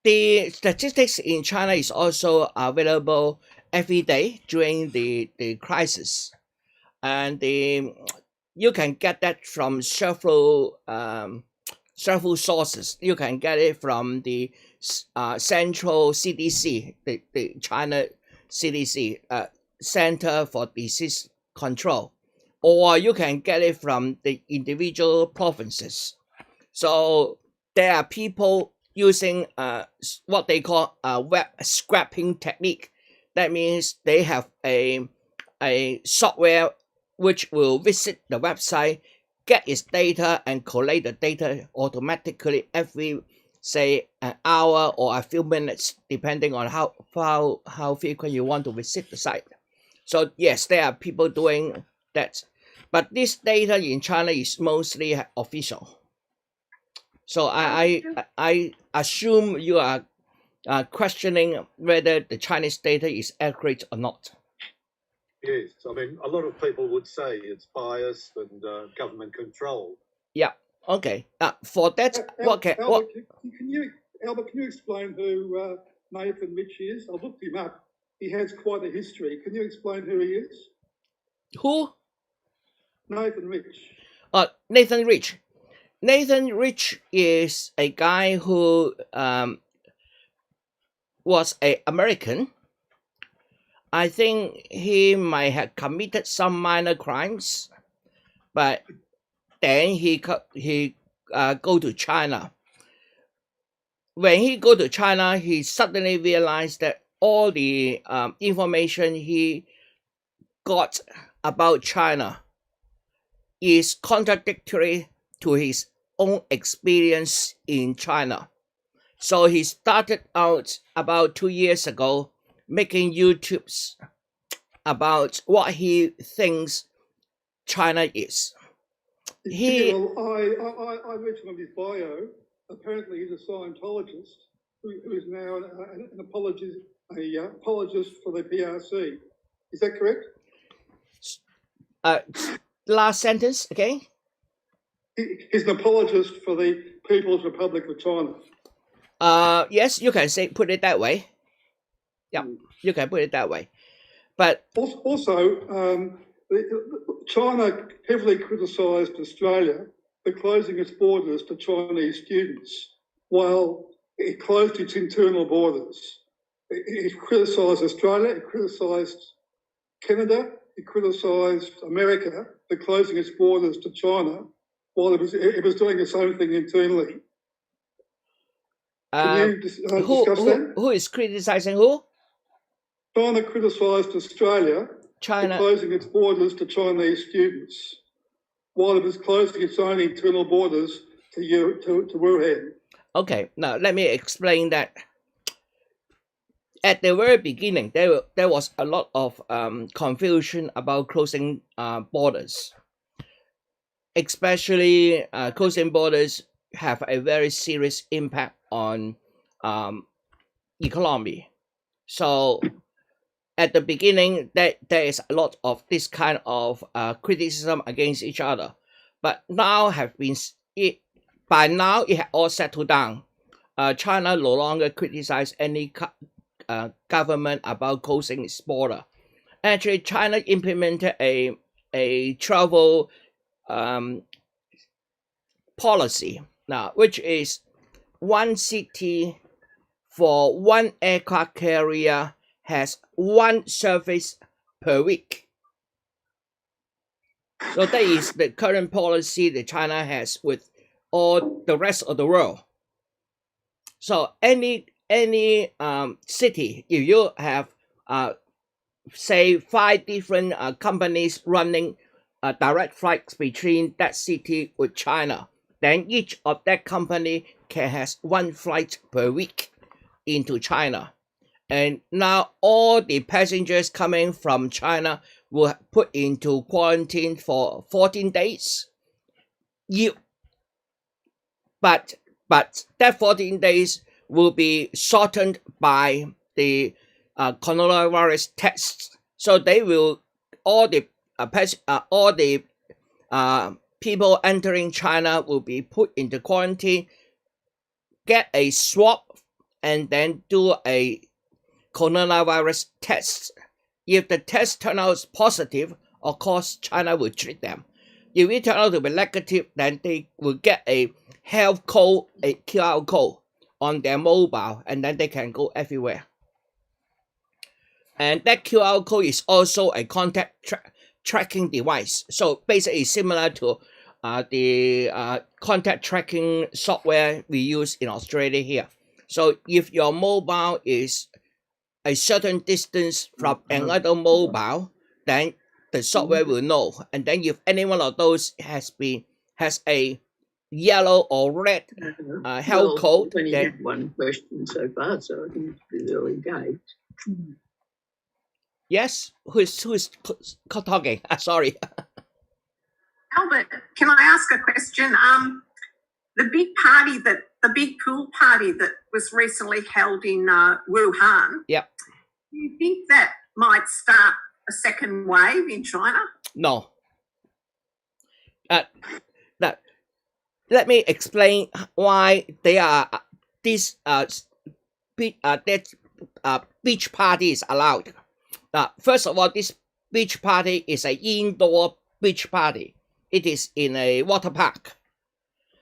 The statistics in China is also available every day during the crisis, and you can get that from several sources. You can get it from the Central CDC, the China CDC, Center for Disease Control, or you can get it from the individual provinces. So there are people using what they call a web scraping technique. That means they have a software which will visit the website, get its data, and collate the data automatically every say an hour or a few minutes, depending on how frequent you want to visit the site. So yes, there are people doing that, but this data in China is mostly official. So I assume you are questioning whether the Chinese data is accurate or not. Yes, I mean, a lot of people would say it's biased and government controlled. Yeah. Okay. For that, Albert, can you explain who Nathan Rich is? I looked him up. He has quite a history. Can you explain who he is? Who? Nathan Rich. Nathan Rich. Nathan Rich is a guy who was an American. I think he might have committed some minor crimes, but then he go to China. When he go to China, he suddenly realized that all the information he got about China is contradictory to his own experience in China. So he started out about 2 years ago making YouTubes about what he thinks China is. I read some of his bio. Apparently, he's a Scientologist who is now an apologist for the PRC. Is that correct? Last sentence again. He's an apologist for the People's Republic of China. Yes, you can put it that way. Yeah, you can put it that way. But also, China heavily criticised Australia for closing its borders to Chinese students, while it closed its internal borders. It criticised Australia, it criticised Canada, it criticised America for closing its borders to China, while it was doing the same thing internally. Can you discuss that? Who is criticizing who? China criticised Australia for closing its borders to Chinese students, while it was closing its own internal borders to Wuhan. Okay, now let me explain that. At the very beginning, there was a lot of confusion about closing borders. Especially closing borders have a very serious impact on economy. So at the beginning, there is a lot of this kind of criticism against each other, but now by now it has all settled down. China no longer criticizes any government about closing its border. Actually, China implemented a travel policy now, which is one city for one aircraft carrier has one service per week. So that is the current policy that China has with all the rest of the world. So any city, if you have say 5 different companies running direct flights between that city with China, then each of that company can has 1 flight per week into China. And now all the passengers coming from China will put into quarantine for 14 days. But that 14 days will be shortened by the coronavirus tests. So they will all the people entering China will be put into quarantine, get a swab, and then do a coronavirus test. If the test turns out positive, of course China will treat them. If it turns out to be negative, then they will get a health code, a QR code on their mobile, and then they can go everywhere. And that QR code is also a contact tracking device. So basically similar to the contact tracking software we use in Australia here. So if your mobile is a certain distance from another mobile, then the software will know. And then if any one of those has a yellow or red health code. We've only then had one question so far, so I think it's early days. yes, who's talking? Sorry. Albert, can I ask a question? The big pool party that was recently held in Wuhan. Yep. Do you think that might start a second wave in China? No. Let me explain why they are this beach party is allowed. First of all, this beach party is an indoor beach party. It is in a water park.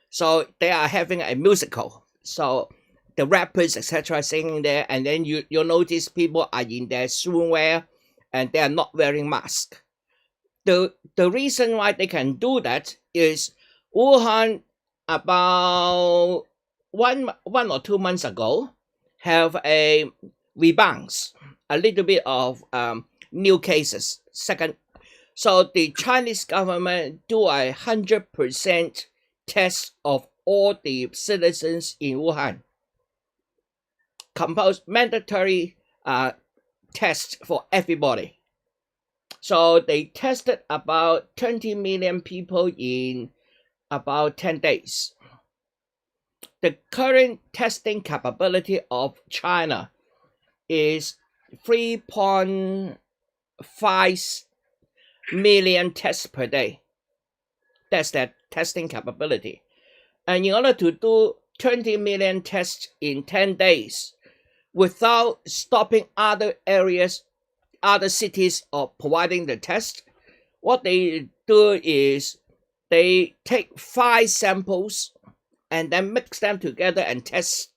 So they are having a musical. So the rappers, etc., singing there, and then you'll notice people are in their swimwear and they are not wearing masks. The reason why they can do that is Wuhan about one or 2 months ago have a rebounds, a little bit of new cases. So the Chinese government do 100% test of all the citizens in Wuhan. Mandatory test for everybody. So they tested about 20 million people in about 10 days. The current testing capability of China is 3.5 million tests per day. That's their testing capability. And in order to do 20 million tests in 10 days without stopping other areas, other cities of providing the test, what they do is they take 5 samples and then mix them together and test.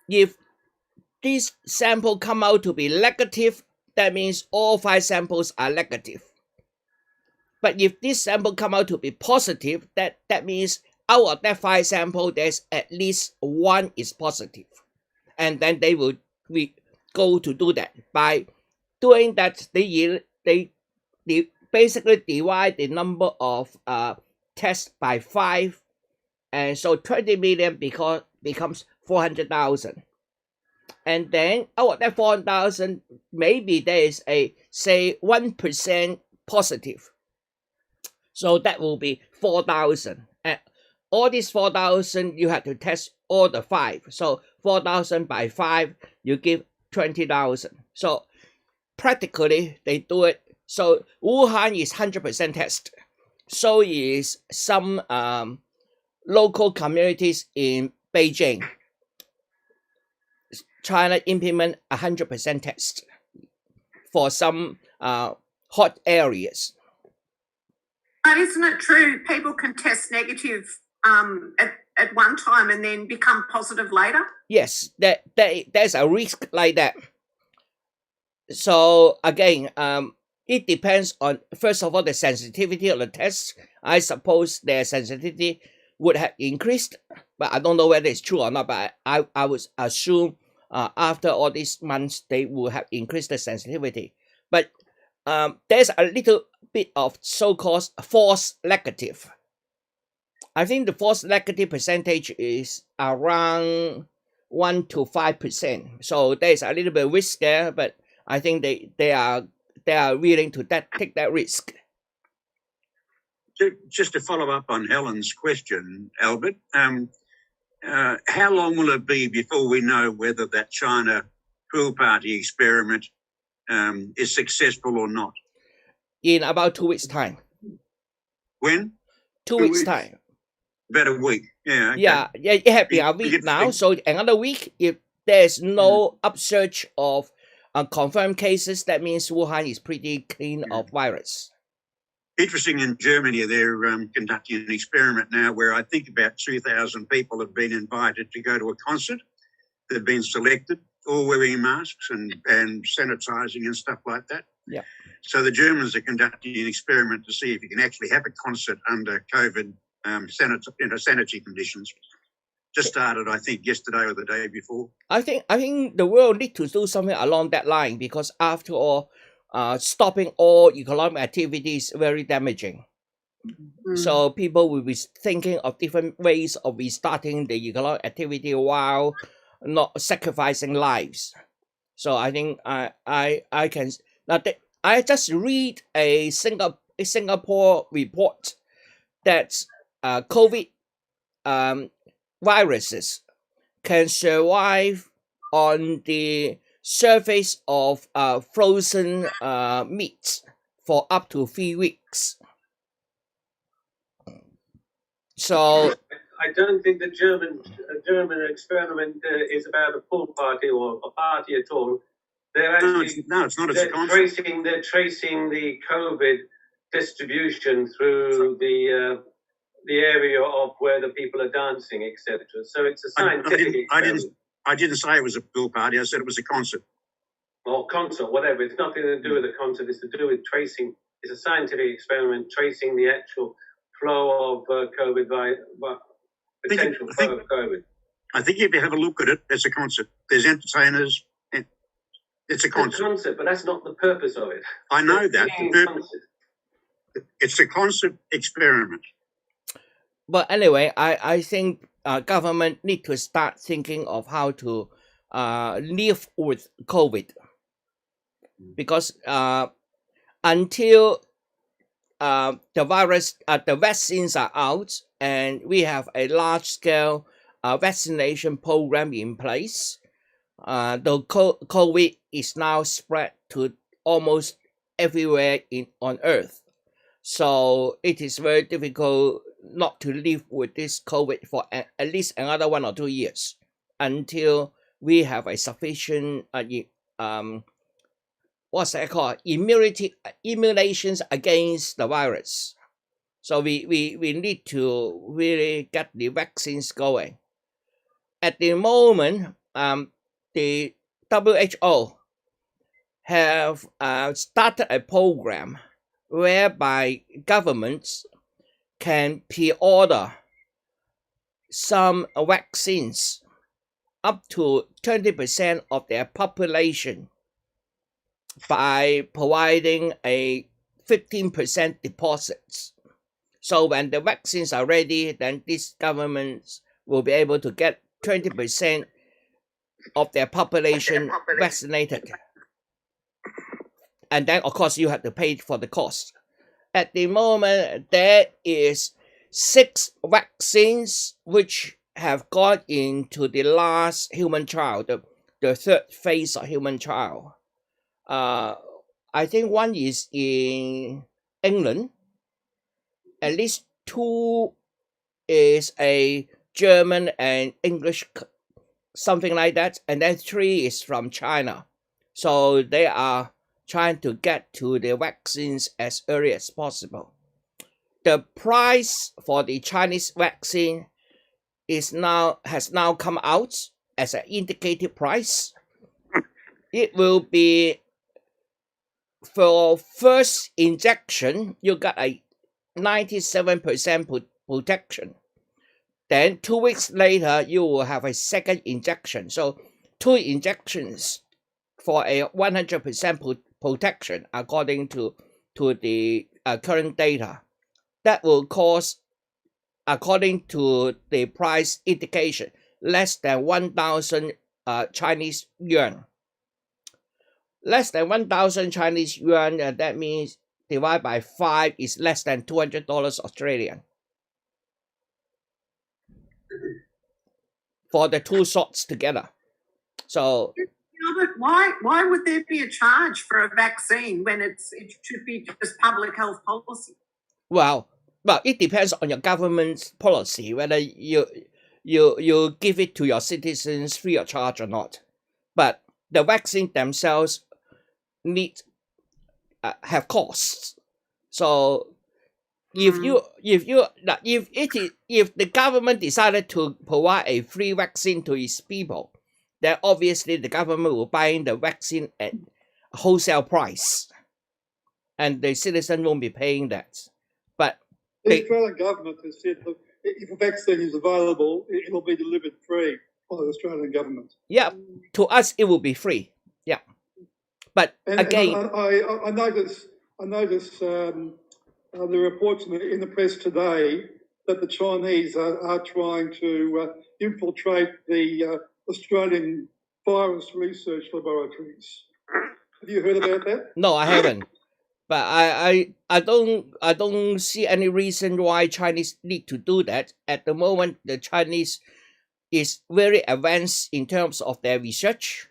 If this sample come out to be negative, that means all 5 samples are negative. But if this sample come out to be positive, that means out of that 5 samples, there's at least 1 is positive. And then they will go to do that. By doing that, they basically divide the number of tests by 5. And so 20 million becomes 400,000. And then out of that 400,000, maybe there is say 1% positive. So that will be 4,000. And all these 4,000, you have to test all the 5. So 4,000 by 5, you give 20,000. So practically, they do it. So Wuhan is 100% test. So is some local communities in Beijing. China implement 100% test for some hot areas. But isn't it true people can test negative at one time and then become positive later? Yes, there's a risk like that. So again, it depends on, first of all, the sensitivity of the test. I suppose their sensitivity would have increased, but I don't know whether it's true or not. But I would assume after all these months, they will have increased the sensitivity. But there's a little bit of so-called false negative. I think the false negative percentage is around 1 to 5%. So there's a little bit of risk there, but I think they are willing to take that risk. Just to follow up on Helen's question, Albert, how long will it be before we know whether that China pool party experiment is successful or not? In about 2 weeks' time. When? 2 weeks' time. About a week. Yeah. Okay. Yeah, it has been a week now. So another week, if there's no upsurge of confirmed cases, that means Wuhan is pretty clean of virus. Interesting, in Germany, they're conducting an experiment now where I think about 2,000 people have been invited to go to a concert. They've been selected, all wearing masks and sanitizing and stuff like that. Yeah. So the Germans are conducting an experiment to see if you can actually have a concert under COVID sanitary conditions. Just started, I think, yesterday or the day before. I think the world needs to do something along that line, because after all, stopping all economic activity is very damaging. So people will be thinking of different ways of restarting the economic activity while not sacrificing lives. So I think I can now I just read a Singapore report that COVID viruses can survive on the surface of frozen meat for up to 3 weeks. So I don't think the German experiment is about a pool party or a party at all. They're actually no, it's not. It's a concept. they're tracing the COVID distribution through the area of where the people are dancing, etc. So it's a scientific experiment. I didn't say it was a pool party. I said it was a concert. Or concert, whatever. It's nothing to do with the concert. It's to do with tracing. It's a scientific experiment tracing the actual flow of COVID potential flow of COVID. I think if you have a look at it, it's a concert. There's entertainers. It's a concert. It's a concert, but that's not the purpose of it. I know that. It's a concert experiment. But anyway, I think government need to start thinking of how to live with COVID, because until the virus, the vaccines are out, and we have a large-scale vaccination program in place, the COVID is now spread to almost everywhere on Earth. So it is very difficult not to live with this COVID for at least another 1 or 2 years until we have a sufficient what's that called, immunizations against the virus. So we need to really get the vaccines going. At the moment, the WHO have started a program whereby governments can pre-order some vaccines up to 20% of their population by providing a 15% deposits. So when the vaccines are ready, then these governments will be able to get 20% of their population vaccinated. And then, of course, you have to pay for the cost. At the moment, there is 6 vaccines which have gone into the last human trial, the third phase of human trial. I think one is in England. At least 2 is a German and English, something like that. And then 3 is from China. So they are trying to get to the vaccines as early as possible. The price for the Chinese vaccine has now come out as an indicated price. It will be, for first injection, you got a 97% protection. Then 2 weeks later, you will have a second injection. So 2 injections for a 100% protection, according to the current data. That will cost, according to the price indication, less than 1,000 Chinese yuan. Less than 1,000 Chinese yuan, that means divided by 5 is less than $200 Australian. For the 2 shots together. So but why would there be a charge for a vaccine when it should be just public health policy? Well, it depends on your government's policy whether you give it to your citizens free of charge or not. But the vaccine themselves need have costs. So if the government decided to provide a free vaccine to its people, then obviously the government will buy the vaccine at wholesale price, and the citizen won't be paying that. But the Australian government has said, look, if a vaccine is available, it will be delivered free by the Australian government. Yeah, to us it will be free. Yeah, but again, I notice the reports in the press today that the Chinese are trying to infiltrate the Australian virus research laboratories. Have you heard about that? No, I haven't. But I don't see any reason why Chinese need to do that. At the moment, the Chinese is very advanced in terms of their research.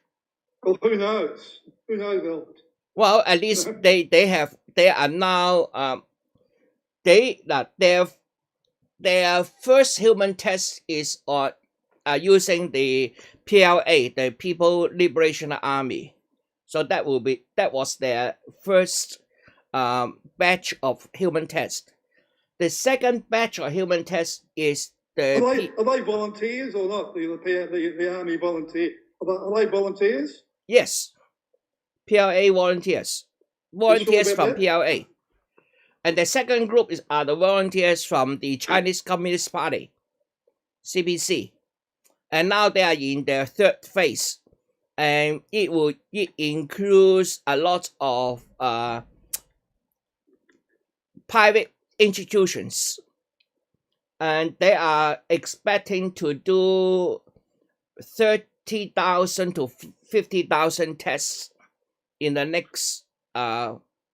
Well, who knows? Who knows, Albert? Well, at least they are now their first human test is on using the PLA, the People Liberation Army. So that was their first batch of human tests. The second batch of human tests is the. Are they volunteers or not? The army volunteer? Are they volunteers? Yes, PLA volunteers. Volunteers sure from that? PLA. And the second group are the volunteers from the Chinese Communist Party, CPC. And now they are in their third phase. And it includes a lot of private institutions. And they are expecting to do 30,000 to 50,000 tests in the next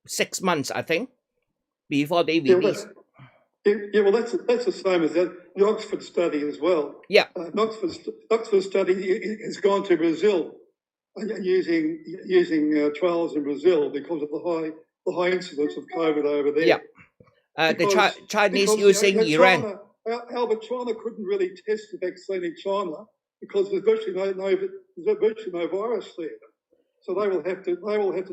6 months, I think, before they release. Well, that's the same as the Oxford study as well. Yeah. Oxford study has gone to Brazil using trials in Brazil because of the high incidence of COVID over there. Yeah. The Chinese using Iran. Albert, China couldn't really test the vaccine in China because there's virtually no virus there. So they will have to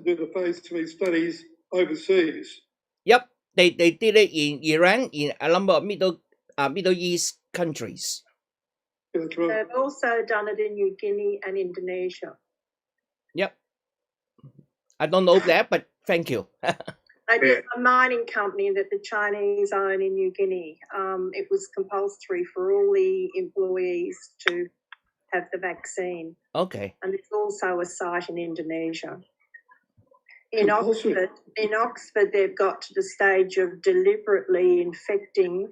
do the phase 3 studies overseas. Yep, they did it in Iran, in a number of Middle East countries. That's right. They've also done it in New Guinea and Indonesia. Yep. I don't know that, but thank you. There's a mining company that the Chinese own in New Guinea. It was compulsory for all the employees to have the vaccine. Okay. And there's also a site in Indonesia. In Oxford, they've got to the stage of deliberately infecting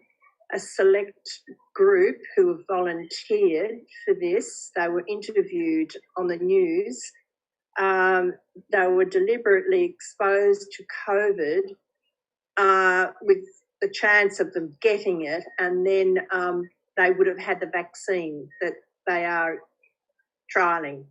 a select group who have volunteered for this. They were interviewed on the news. They were deliberately exposed to COVID with the chance of them getting it, and then they would have had the vaccine that they are trialling.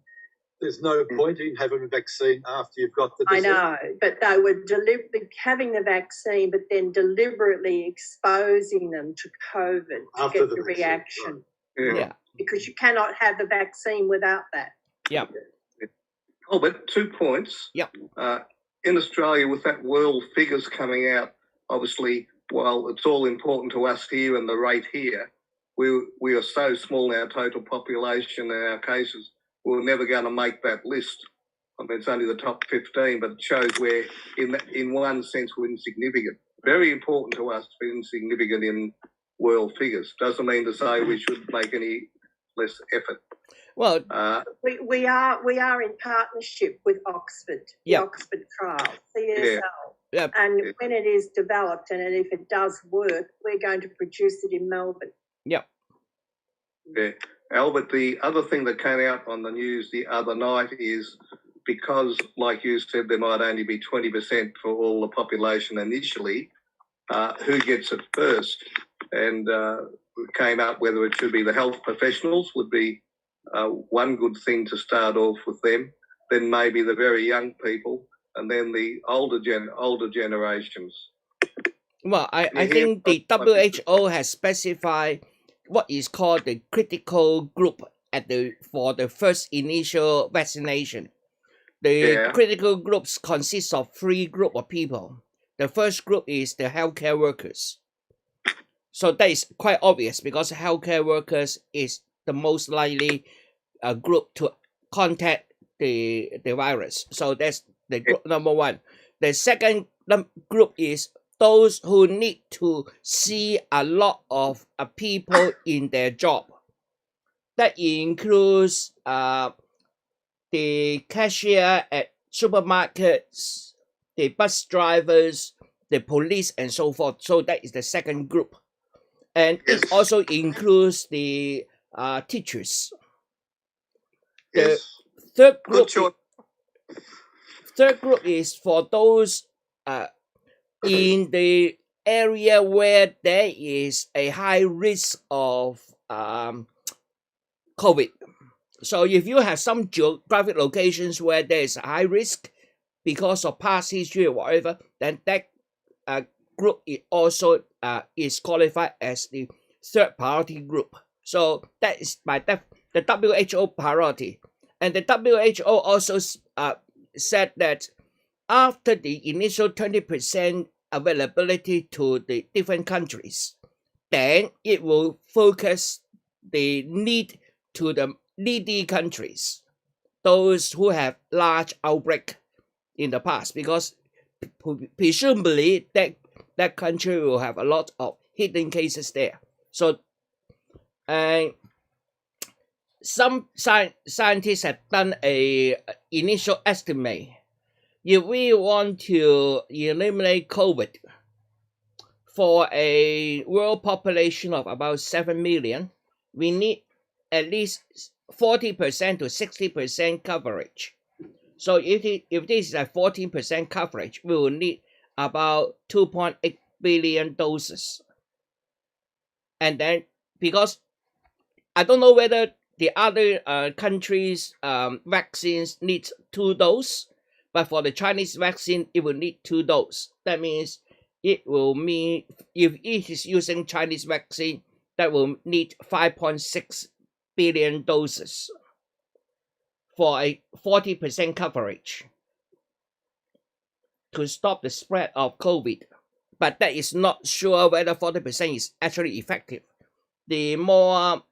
There's no point in having a vaccine after you've got the disease. I know, but they were deliberately having the vaccine, but then deliberately exposing them to COVID to get the reaction. Right. Yeah. Because you cannot have the vaccine without that. Yeah. Oh, but 2 points. Yep. In Australia, with that world figures coming out, obviously, while it's all important to us here and the rate here, we are so small in our total population and our cases, we're never going to make that list. I mean, it's only the top 15, but it shows we're, in one sense, we're insignificant. Very important to us to be insignificant in world figures. Doesn't mean to say we should make any less effort. Well, we are in partnership with Oxford, the Oxford trial, CSL. Yeah. And when it is developed and if it does work, we're going to produce it in Melbourne. Yep. Yeah. Albert, the other thing that came out on the news the other night is because, like you said, there might only be 20% for all the population initially, who gets it first? And it came out whether it should be the health professionals would be one good thing to start off with them, then maybe the very young people, and then the older generations. Well, I think the WHO has specified what is called the critical group for the first initial vaccination. The critical groups consist of 3 groups of people. The first group is the healthcare workers. So that is quite obvious because healthcare workers is the most likely group to contact the virus. So that's the group number 1. The second group is those who need to see a lot of people in their job. That includes the cashier at supermarkets, the bus drivers, the police and so forth. So that is the second group. And it also includes the teachers. The third group is for those in the area where there is a high risk of COVID. So if you have some geographic locations where there is a high risk because of past history or whatever, then that group is also is qualified as the third priority group. So that is by the WHO priority. And the WHO also said that after the initial 20% availability to the different countries, then it will focus the need to the needy countries, those who have large outbreak in the past, because presumably that country will have a lot of hidden cases there. So some scientists have done a initial estimate. If we want to eliminate COVID for a world population of about 7 million, we need at least 40% to 60% coverage. So if this is a 14% coverage, we will need about 2.8 billion doses. And then, because I don't know whether the other countries' vaccines need 2 doses, but for the Chinese vaccine, it will need 2 doses. That means it will mean if it is using Chinese vaccine, that will need 5.6 billion doses for a 40% coverage to stop the spread of COVID. But that is not sure whether 40% is actually effective. The more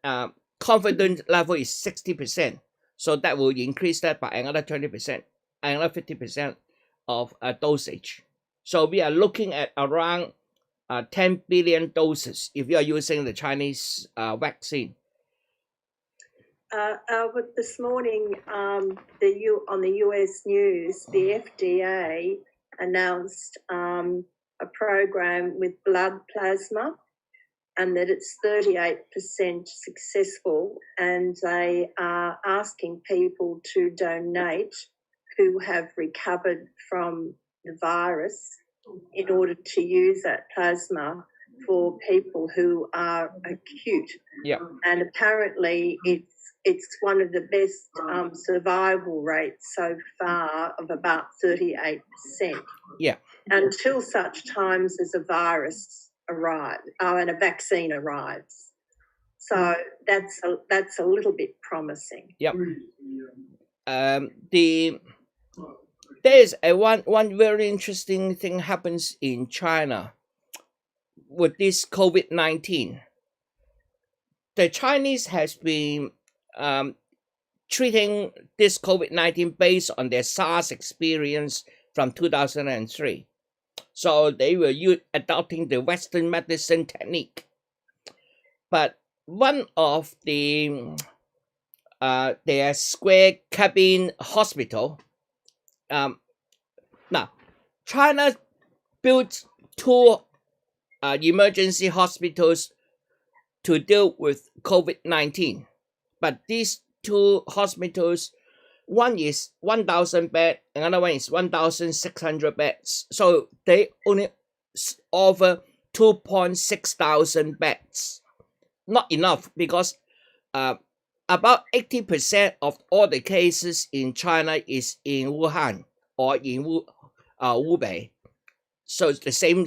confident level is 60%. So that will increase that by another 20%, another 50% of dosage. So we are looking at around 10 billion doses if you are using the Chinese vaccine. Albert, this morning on the US news, the FDA announced a program with blood plasma, and that it's 38% successful, and they are asking people to donate who have recovered from the virus in order to use that plasma for people who are acute. Yeah. And apparently it's one of the best survival rates so far of about 38%. Yeah. Until such times as a virus arrives and a vaccine arrives. So that's a little bit promising. Yep. There's one very interesting thing happens in China with this COVID-19. The Chinese has been treating this COVID-19 based on their SARS experience from 2003. So they were adopting the Western medicine technique. But one of their square cabin hospital, now China built 2 emergency hospitals to deal with COVID-19. But these 2 hospitals, one is 1,000 beds, another one is 1,600 beds. So they only offer 2,600 beds. Not enough, because about 80% of all the cases in China is in Wuhan or in Hubei. So it's the same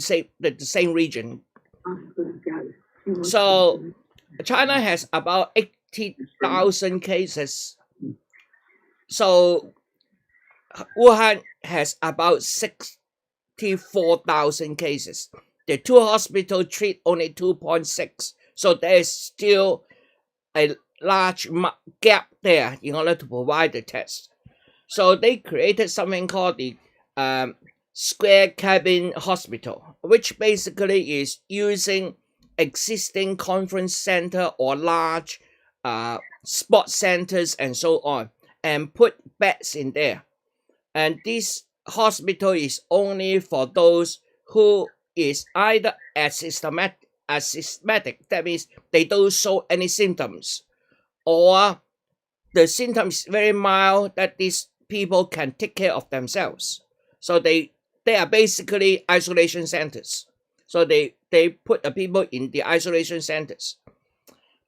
region. So China has about 80,000 cases. So Wuhan has about 64,000 cases. The 2 hospitals treat only 2.6. So there is still a large gap there in order to provide the test. So they created something called the square cabin hospital, which basically is using existing conference center or large sports centers and so on, and put beds in there. And this hospital is only for those who is either asymptomatic, that means they don't show any symptoms, or the symptoms very mild that these people can take care of themselves. So they are basically isolation centers. So they put the people in the isolation centers.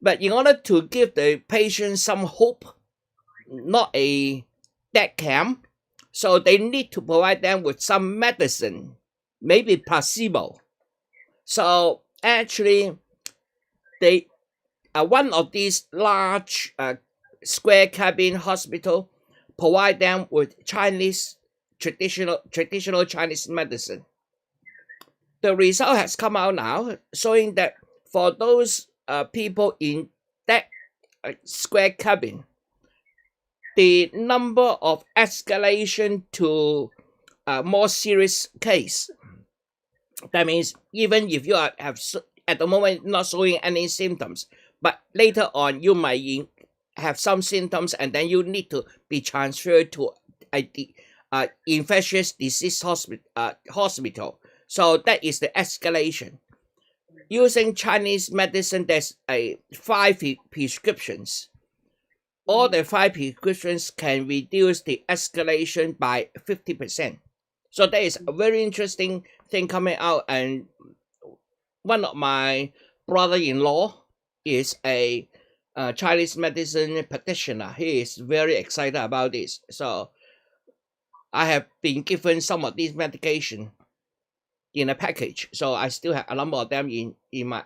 But in order to give the patient some hope, not a dead camp, so they need to provide them with some medicine, maybe placebo. So actually, they one of these large square cabin hospital provide them with traditional Chinese medicine. The result has come out now, showing that for those people in that square cabin, the number of escalation to a more serious case. That means even if you have at the moment not showing any symptoms, but later on you might have some symptoms, and then you need to be transferred to a infectious disease hospital. So that is the escalation. Using Chinese medicine, there's 5 prescriptions. All the 5 prescriptions can reduce the escalation by 50%. So that is a very interesting thing coming out. And one of my brother-in-law is a Chinese medicine practitioner. He is very excited about this. So I have been given some of these medication in a package. So I still have a number of them in my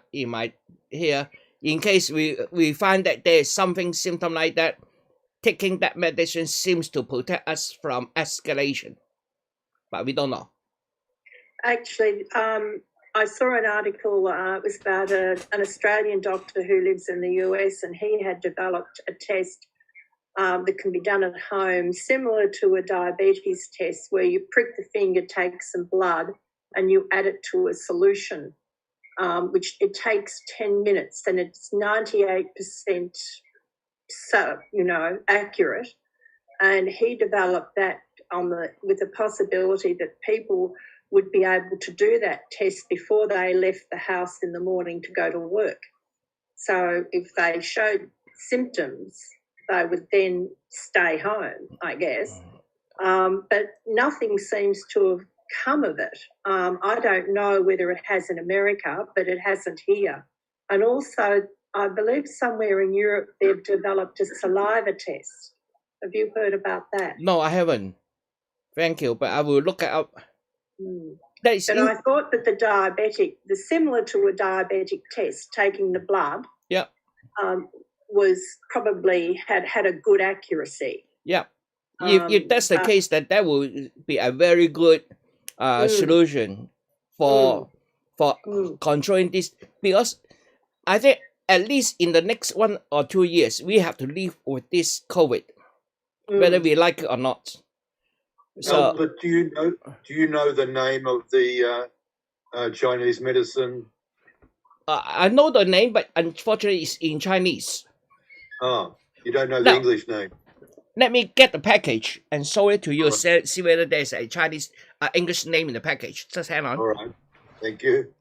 here. In case we find that there is something symptom like that, taking that medicine seems to protect us from escalation. But we don't know. Actually, I saw an article, it was about an Australian doctor who lives in the US, and he had developed a test that can be done at home, similar to a diabetes test, where you prick the finger, take some blood, and you add it to a solution, which it takes 10 minutes, and it's 98% accurate. And he developed that with the possibility that people would be able to do that test before they left the house in the morning to go to work. So if they showed symptoms, they would then stay home, I guess. But nothing seems to have come of it. I don't know whether it has in America, but it hasn't here. And also, I believe somewhere in Europe they've developed a saliva test. Have you heard about that? No, I haven't. Thank you, but I will look it up. But I thought that the similar to a diabetic test, taking the blood, was probably had a good accuracy. Yeah. If that's the case, that will be a very good solution for controlling this, because I think at least in the next 1 or 2 years we have to live with this COVID, whether we like it or not. So, but do you know the name of the Chinese medicine? I know the name, but unfortunately it's in Chinese. Oh, you don't know the English name? Let me get the package and show it to you. See whether there's a Chinese English name in the package. Just hang on. All right. Thank you.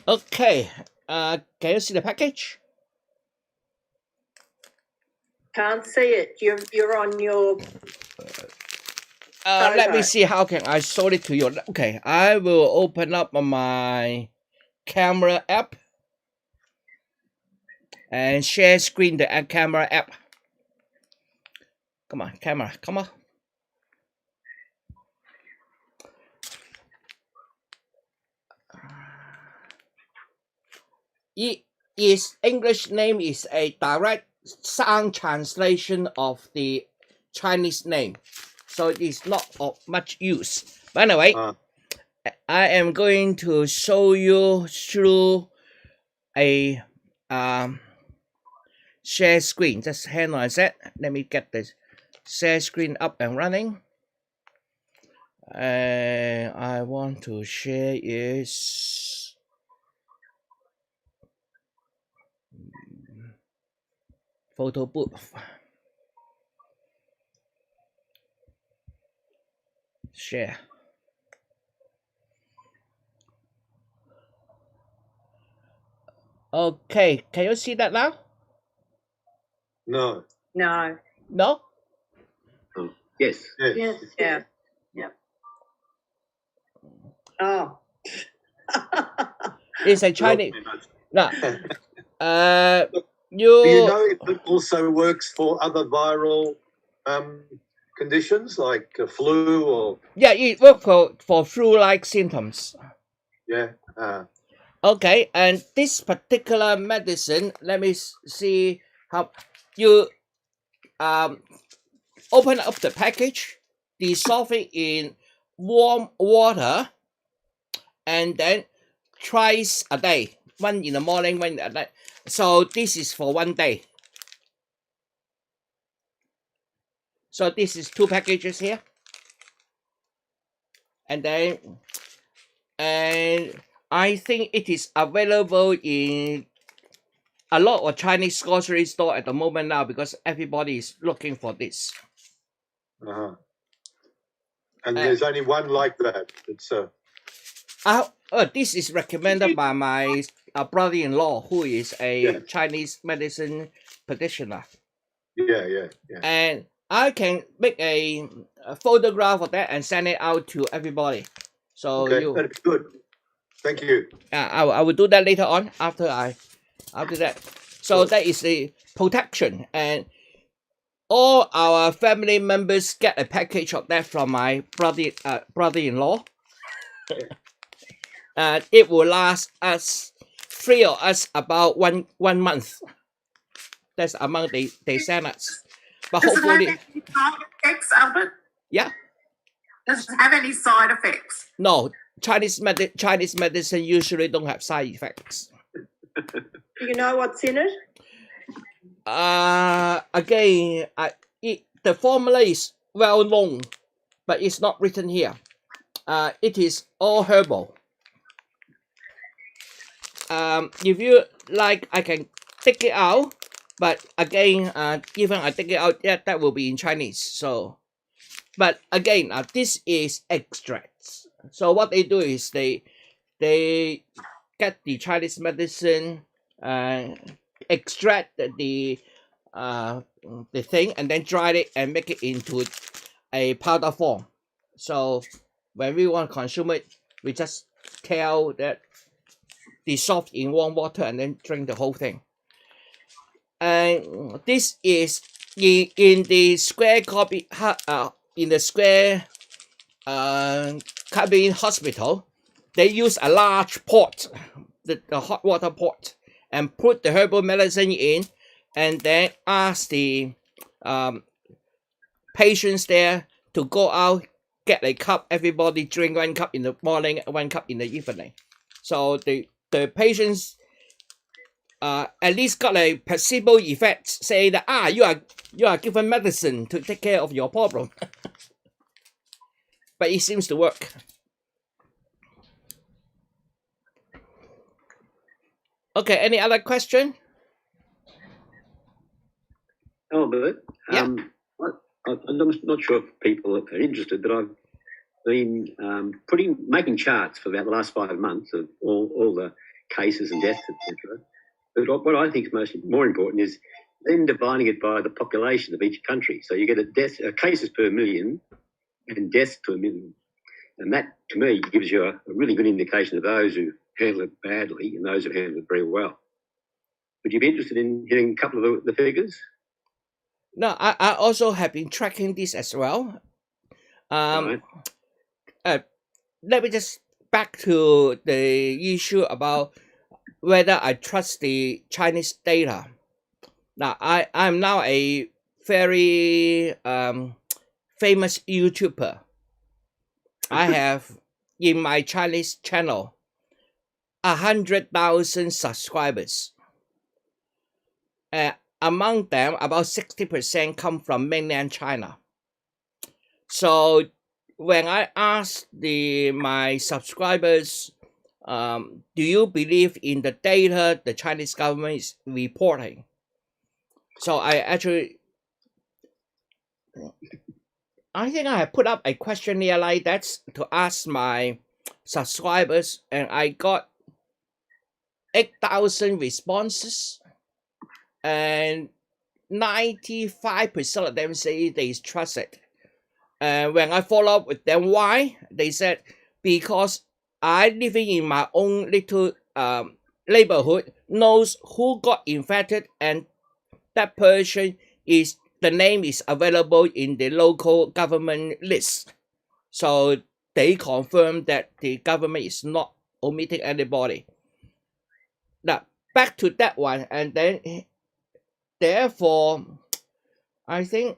Okay. Can you see the package? Can't see it. You're on your. Let me see how can I show it to you. Okay, I will open up my camera app and share screen the camera app. Come on, camera, come on. Its English name is a direct sound translation of the Chinese name, so it is not of much use. But anyway, I am going to show you through a share screen. Just hang on a sec. Let me get the share screen up and running. And I want to share is photo booth. Share. Okay, can you see that now? No. No. No? Oh, yes. Yes. Yeah. Yep. Oh. It's a Chinese. No. Do You you know if it also works for other viral conditions like flu or? Yeah, it works for flu-like symptoms. Yeah. Okay, and this particular medicine, let me see how you open up the package, dissolve it in warm water, and then twice a day, one in the morning, one at night. So this is for 1 day. So this is 2 packages here, and I think it is available in a lot of Chinese grocery store at the moment now because everybody is looking for this. And there's only one like that. It's this is recommended by my brother-in-law, who is a Chinese medicine practitioner. Yeah. And I can make a photograph of that and send it out to everybody. So okay, that'd be good. Thank you. I will do that later on after that. So that is the protection, and all our family members get a package of that from my brother-in-law. It will last us 3 of us about one month. That's the amount they send us. But Does hopefully, it have any side effects, Albert? yeah. Does it have any side effects? No, Chinese medicine usually don't have side effects. Do you know what's in it? Again, the formula is well known, but it's not written here. It is all herbal. If you like, I can take it out, but again, even I take it out, that will be in Chinese. So, but again, this is extracts. So what they do is they get the Chinese medicine, extract the thing, and then dry it and make it into a powder form. So when we want to consume it, we just tell that dissolve in warm water and then drink the whole thing. And this is in the square copy in the square cabin hospital. They use a large pot, the hot water pot, and put the herbal medicine in, and then ask the patients there to go out, get a cup. Everybody drink 1 cup in the morning, 1 cup in the evening. So the patients at least got a placebo effect, say that you are given medicine to take care of your problem. But it seems to work. Okay, any other question? Albert, I'm not sure if people are interested, but I've been making charts for about the last 5 months of all the cases and deaths, etc. But what I think is more important is then dividing it by the population of each country. So you get cases per million and deaths per million. And that, to me, gives you a really good indication of those who handle it badly and those who handle it very well. Would you be interested in hearing a couple of the figures? No, I also have been tracking this as well. Right. Let me just back to the issue about whether I trust the Chinese data. Now, I'm now a very famous YouTuber. I have in my Chinese channel 100,000 subscribers. Among them, about 60% come from mainland China. So when I asked my subscribers, do you believe in the data the Chinese government is reporting? So I think I have put up a questionnaire like that to ask my subscribers, and I got 8,000 responses, and 95% of them say they trust it. And when I follow up with them why, they said because I living in my own little neighborhood knows who got infected, and that person is the name is available in the local government list. So they confirm that the government is not omitting anybody. Now back to that one, and then therefore I think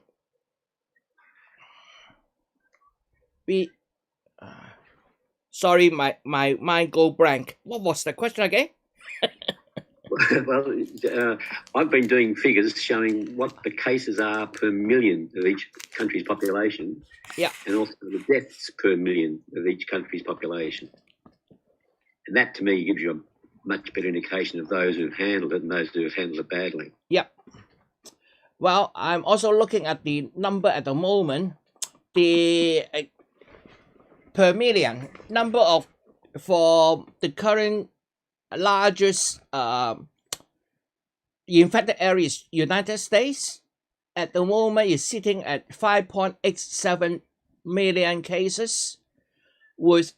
we sorry, my mind go blank. What was the question again? Well, I've been doing figures showing what the cases are per million of each country's population. Yeah. And also the deaths per million of each country's population. And that to me gives you a much better indication of those who've handled it and those who have handled it badly. Yep. Well, I'm also looking at the number at the moment. The per million number of for the current largest infected areas, United States, at the moment is sitting at 5.87 million cases with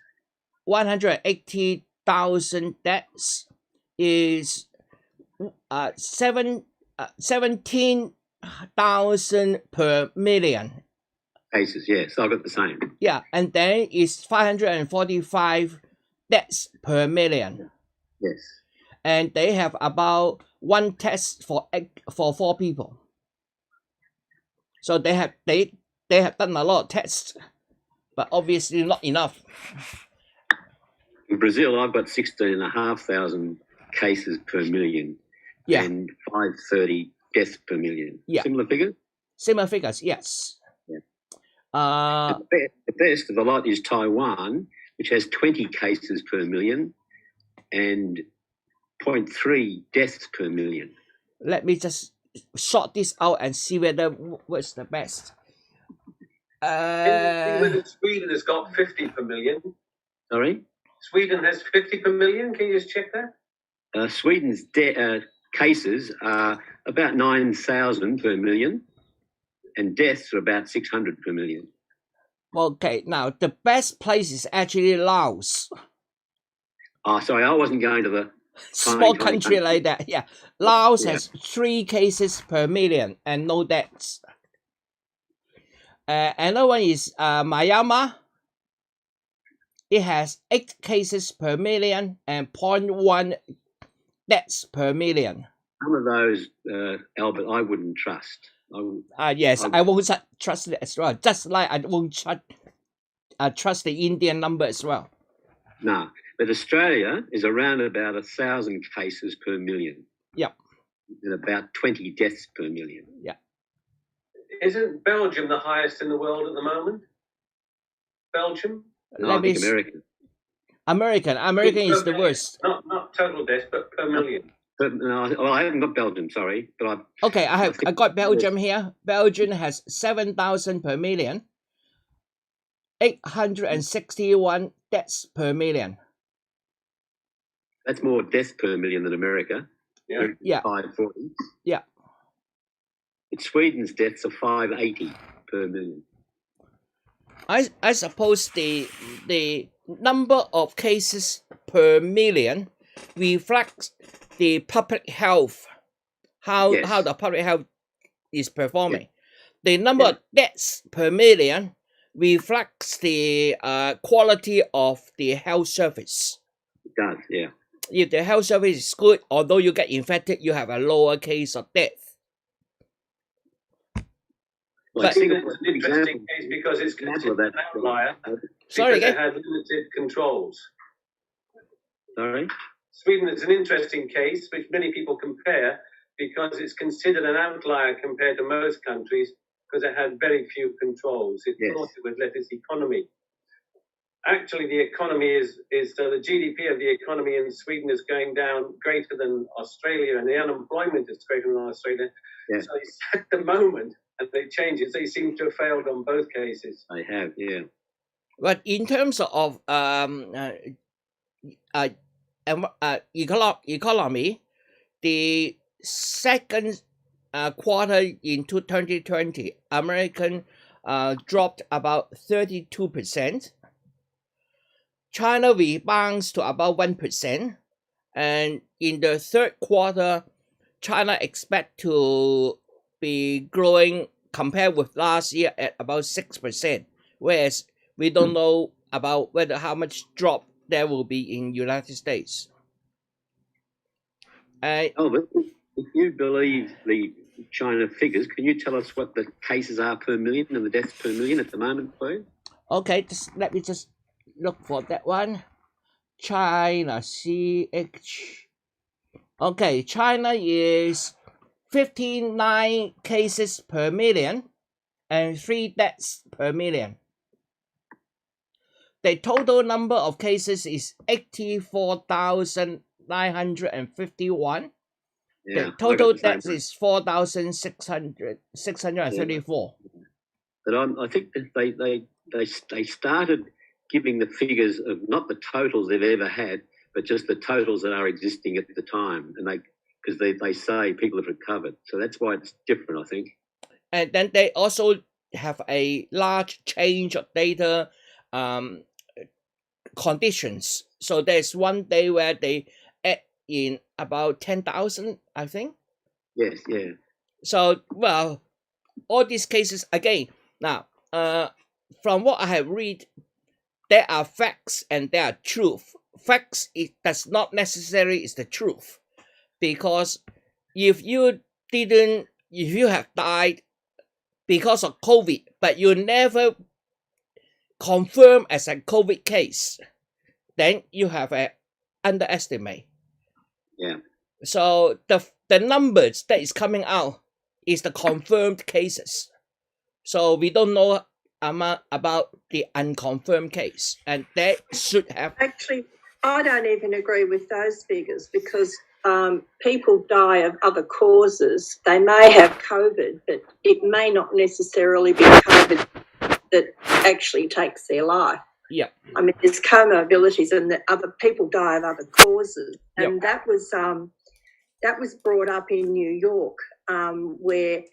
180,000 deaths, is 17,000 per million cases. Yes, I've got the same. Yeah, and then it's 545 deaths per million. Yes. And they have about one test for 4 people. So they have done a lot of tests, but obviously not enough. In Brazil, I've got 16,500 cases per million. Yeah. And 530 deaths per million. Yeah. Similar figures? Similar figures, yes. Yeah. The best of the lot is Taiwan, which has 20 cases per million and 0.3 deaths per million. Let me just sort this out and see whether what's the best. Whether Sweden has got 50 per million. Sorry? Sweden has 50 per million. Can you just check that? Sweden's cases are about 9,000 per million, and deaths are about 600 per million. Okay, now the best place is actually Laos. Oh, sorry, I wasn't going to the small country like that. Yeah, Laos has 3 cases per million and no deaths. Another one is Myanmar. It has 8 cases per million and 0.1 deaths per million. Some of those, Albert, I wouldn't trust. Yes, I won't trust it as well. Just like I won't trust the Indian number as well. No, but Australia is around about 1,000 cases per million. Yep. And about 20 deaths per million. Yeah. Isn't Belgium the highest in the world at the moment? Belgium? No, I think American. American is the worst. Not total deaths, but per million. No, I haven't got Belgium. Sorry, but okay, I got Belgium here. Belgium has 7,000 per million, 861 deaths per million. That's more deaths per million than America. Yeah. 540. Yeah. But Sweden's deaths are 580 per million. I suppose the number of cases per million reflects the public health, how the public health is performing. Yeah. The number of deaths per million reflects the quality of the health service. It does, yeah. If the health service is good, although you get infected, you have a lower case of death. But it's an interesting case because it's considered an outlier because it had limited controls. Sorry? Sweden is an interesting case which many people compare because it's considered an outlier compared to most countries because it had very few controls. It thought it would let its economy. Actually, the economy is the GDP of the economy in Sweden is going down greater than Australia, and the unemployment is greater than Australia. Yeah. So at the moment, and they change it, they seem to have failed on both cases. They have, yeah. But in terms of economy, the second quarter in 2020, American dropped about 32%. China rebounds to about 1%. And in the third quarter, China expect to be growing compared with last year at about 6%. Whereas we don't know about how much drop there will be in United States. But if you believe the China figures, can you tell us what the cases are per million and the deaths per million at the moment, please? Okay, let me just look for that one. China, CH. Okay, China is 59 cases per million and 3 deaths per million. The total number of cases is 84,951. Yeah, the total deaths is 4,634. But I think that they started giving the figures of not the totals they've ever had, but just the totals that are existing at the time, and because they say people have recovered, so that's why it's different, I think. And then they also have a large change of data conditions. So there's one day where they add in about 10,000, I think. Yes, yeah. So well, all these cases again. Now, from what I have read, there are facts and there are truth. Facts, it does not necessarily is the truth, because if you have died because of COVID, but you never confirmed as a COVID case, then you have a underestimate. Yeah. So the numbers that is coming out is the confirmed cases. So we don't know about the unconfirmed case, and that should have. Actually, I don't even agree with those figures, because people die of other causes. They may have COVID, but it may not necessarily be COVID that actually takes their life. Yeah. I mean, there's comorbidities, and the other people die of other causes, and that was brought up in New York, where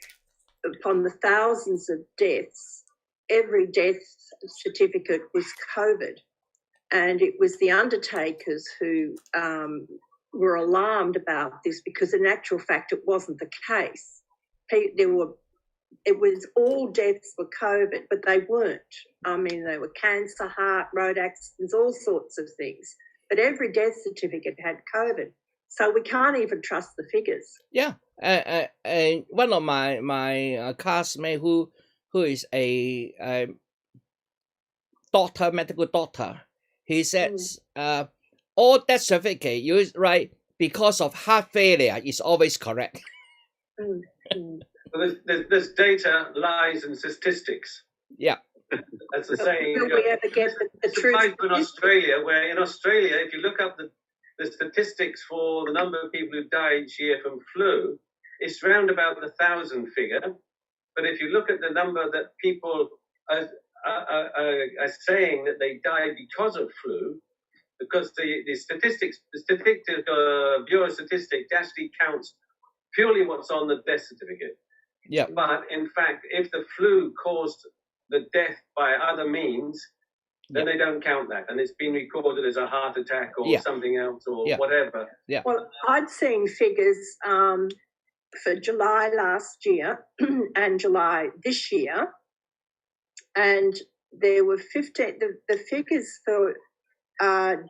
upon the thousands of deaths, every death certificate was COVID. And it was the undertakers who were alarmed about this, because in actual fact it wasn't the case. It was all deaths were COVID, but they weren't. I mean, they were cancer, heart, road accidents, all sorts of things. But every death certificate had COVID. So we can't even trust the figures. Yeah. And one of my classmates who is a doctor, medical doctor, he says all death certificate you write because of heart failure is always correct. Well, there's data, lies, and statistics. Yeah. That's the saying. Will we ever get the truth? In Australia, where in Australia, if you look up the statistics for the number of people who die each year from flu, it's round about the 1,000 figure. But if you look at the number that people are saying that they died because of flu, because the statistics, Bureau of Statistics actually counts purely what's on the death certificate. Yeah. But in fact, if the flu caused the death by other means, then they don't count that, and it's been recorded as a heart attack or something else or whatever. Yeah. Well, I'd seen figures for July last year and July this year, and there were 15. The figures for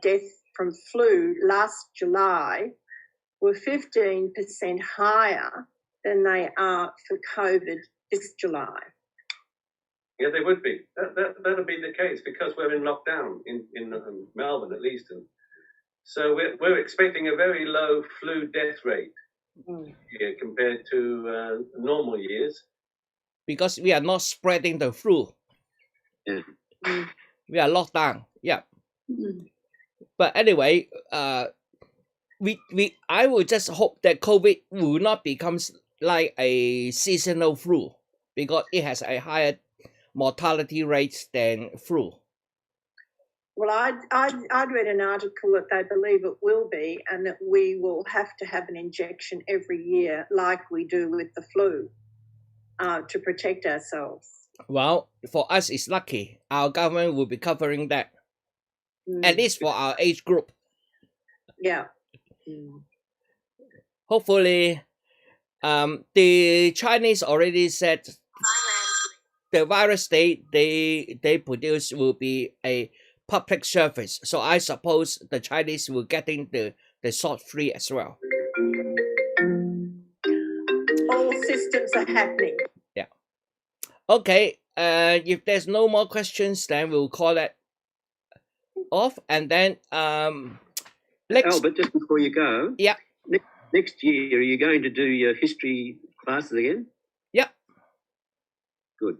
death from flu last July were 15% higher than they are for COVID this July. Yeah, they would be. That'll be the case because we're in lockdown in Melbourne at least, and so we're expecting a very low flu death rate here compared to normal years. because we are not spreading the flu. Yeah. We are locked down. Yeah. But anyway, I would just hope that COVID will not become like a seasonal flu because it has a higher mortality rate than flu. Well, I'd read an article that they believe it will be, and that we will have to have an injection every year, like we do with the flu, to protect ourselves. Well, for us, it's lucky. Our government will be covering that, at least for our age group. Yeah. Hopefully, the Chinese already said the virus they produce will be a public service. So I suppose the Chinese will getting the salt free as well. All systems are happening. Yeah. Okay. If there's no more questions, then we'll call that off. And then Albert, just before you go. Yeah. Next year, are you going to do your history classes again? Yeah. Good.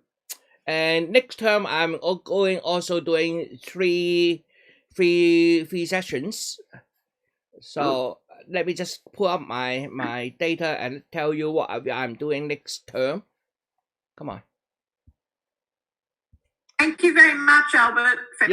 And next term, I'm also doing three sessions. So let me just pull up my data and tell you what I'm doing next term. Come on. Thank you very much, Albert, for